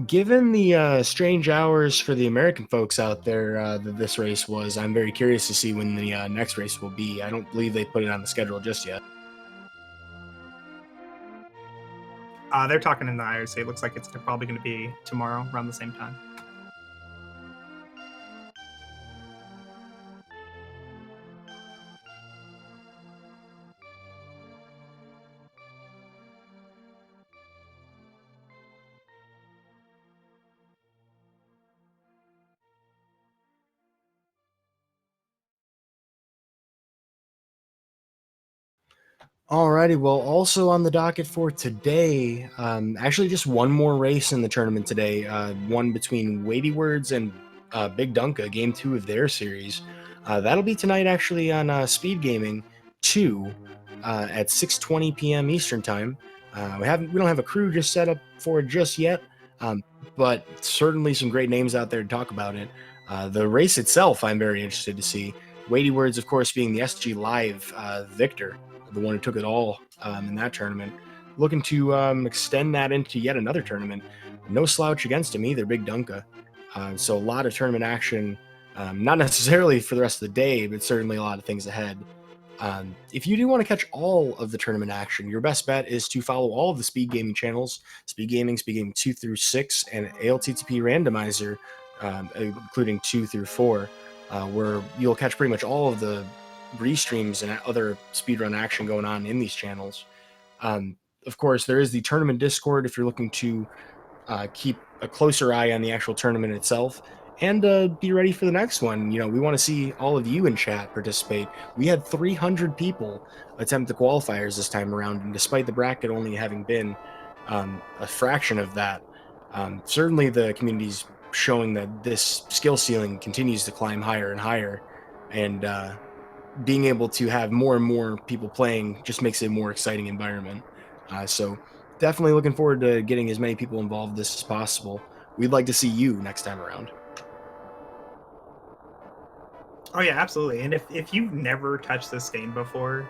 Given the strange hours for the American folks out there that this race was, I'm very curious to see when the next race will be. I don't believe they put it on the schedule just yet. They're talking in the IRC. It looks like it's probably going to be tomorrow around the same time. Alrighty, well, also on the docket for today, actually just one more race in the tournament today, one between Weighty Words and Big Dunka, game 2 of their series. That'll be tonight actually on Speed Gaming 2 at 6:20 p.m. Eastern Time. We don't have a crew just set up for it just yet, but certainly some great names out there to talk about it. The race itself, I'm very interested to see. Weighty Words, of course, being the SG Live victor, the one who took it all in that tournament, looking to extend that into yet another tournament. No slouch against him either, Big Dunka. So a lot of tournament action, not necessarily for the rest of the day, but certainly a lot of things ahead. If you do want to catch all of the tournament action, your best bet is to follow all of the Speed Gaming channels, Speed Gaming 2 through 6, and ALTTP Randomizer, including 2 through 4, where you'll catch pretty much all of the restreams and other speedrun action going on in these channels. Of course, there is the tournament Discord if you're looking to keep a closer eye on the actual tournament itself and be ready for the next one. You know, we want to see all of you in chat participate. We had 300 people attempt the qualifiers this time around, and despite the bracket only having been a fraction of that, certainly the community's showing that this skill ceiling continues to climb higher and higher, and being able to have more and more people playing just makes it a more exciting environment. So definitely looking forward to getting as many people involved in this as possible. We'd like to see you next time around. Oh yeah, absolutely. And if you've never touched this game before,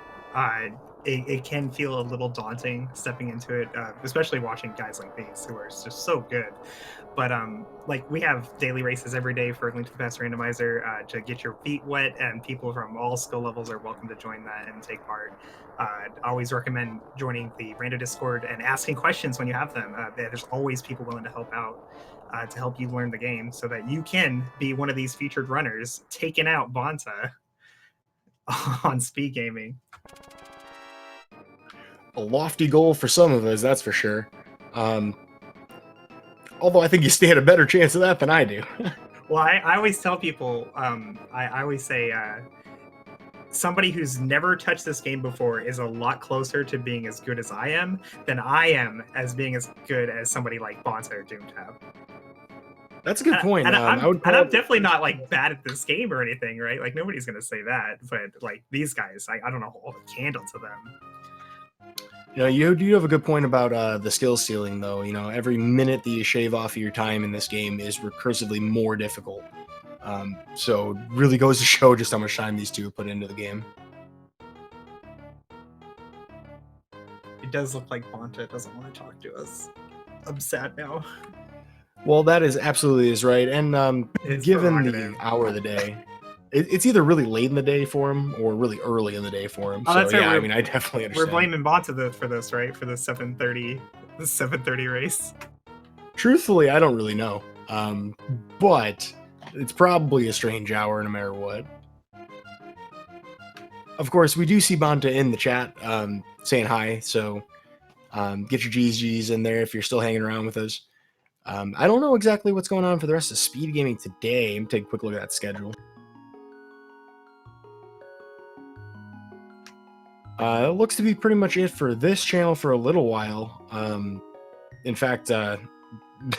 it can feel a little daunting stepping into it, especially watching guys like these who are just so good. But like we have daily races every day for Link to the Past Randomizer to get your feet wet, and people from all skill levels are welcome to join that and take part. I always recommend joining the Rando Discord and asking questions when you have them. There's always people willing to help out. To help you learn the game so that you can be one of these featured runners taking out Bonta on speed gaming. A lofty goal for some of us, that's for sure. Although I think you stand a better chance of that than I do. Well, I always tell people, I always say, somebody who's never touched this game before is a lot closer to being as good as I am than I am as being as good as somebody like Bonta or Doomtap. That's a good point. And I'm definitely not like bad at this game or anything, right? Like nobody's gonna say that, but like these guys, I don't know, hold a candle to them. You know, you do have a good point about the skill ceiling, though. You know, every minute that you shave off of your time in this game is recursively more difficult. So it really goes to show just how much time these two put into the game. It does look like Bonta doesn't want to talk to us. I'm sad now. Well, that is absolutely is right. And given the hour of the day, it's either really late in the day for him or really early in the day for him. So yeah, I mean, I definitely understand. We're blaming Bonta for this, right? For the 7:30 race. Truthfully, I don't really know. But it's probably a strange hour no matter what. Of course, we do see Bonta in the chat saying hi, so get your G's in there if you're still hanging around with us. I don't know exactly what's going on for the rest of speed gaming today. I'm take a quick look at that schedule. It looks to be pretty much it for this channel for a little while. In fact,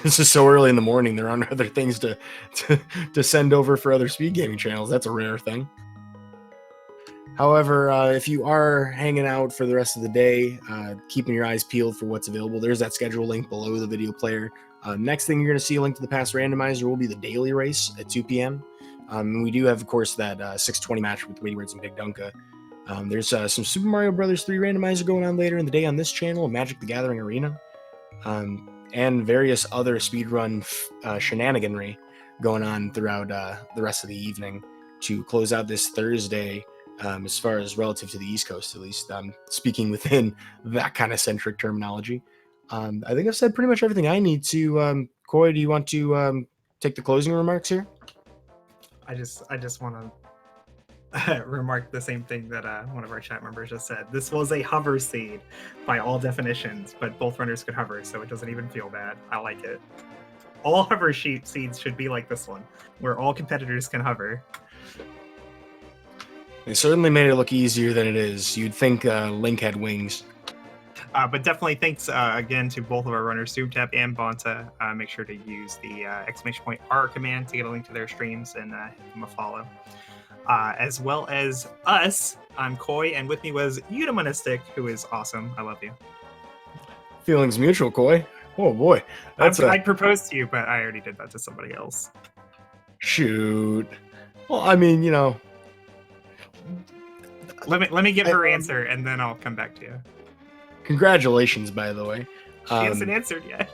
this is so early in the morning, there aren't other things to send over for other speed gaming channels. That's a rare thing. However, if you are hanging out for the rest of the day, keeping your eyes peeled for what's available, there's that schedule link below the video player. Next thing you're going to see a link to the Past Randomizer will be the daily race at 2 p.m. And we do have, of course, that 620 match with Weighty Words and Big Dunka. There's some Super Mario Bros. 3 Randomizer going on later in the day on this channel, Magic the Gathering Arena, and various other speedrun shenaniganry going on throughout the rest of the evening to close out this Thursday. As far as relative to the East Coast, at least, speaking within that kind of centric terminology. I think I've said pretty much everything I need to. Coy, do you want to take the closing remarks here? I just want to remark the same thing that one of our chat members just said. This was a hover seed by all definitions, but both runners could hover, so it doesn't even feel bad. I like it. All hover seeds should be like this one, where all competitors can hover. They certainly made it look easier than it is. You'd think Link had wings. But definitely thanks again to both of our runners, Doomtap and Bonta. Make sure to use the !R command to get a link to their streams and give them a follow. As well as us, I'm Coy, and with me was Eudamonistic, who is awesome. I love you. Feelings mutual, Coy. Oh boy. I proposed to you, but I already did that to somebody else. Shoot. Well, I mean, you know. Let me get her answer, and then I'll come back to you. Congratulations, by the way. She hasn't answered yet.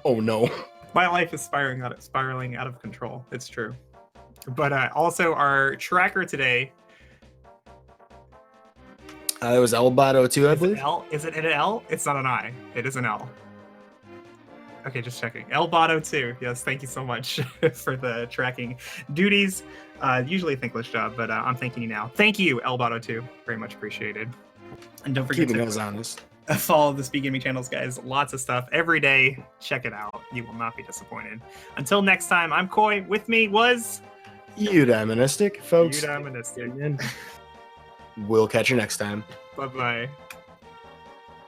Oh no. My life is spiraling out of control. It's true. But also our tracker today. It was Elbato 2, I believe. Is it an L? It's not an I. It is an L. Okay, just checking. Elbato 2. Yes, thank you so much for the tracking duties. Usually a thankless job, but I'm thanking you now. Thank you, Elbato 2. Very much appreciated. And don't forget to honest. Follow the Speed Gaming channels, guys. Lots of stuff every day. Check it out. You will not be disappointed. Until next time, I'm Coy. With me was Eudamonistic, folks. Eudamonistic. We'll catch you next time. Bye-bye.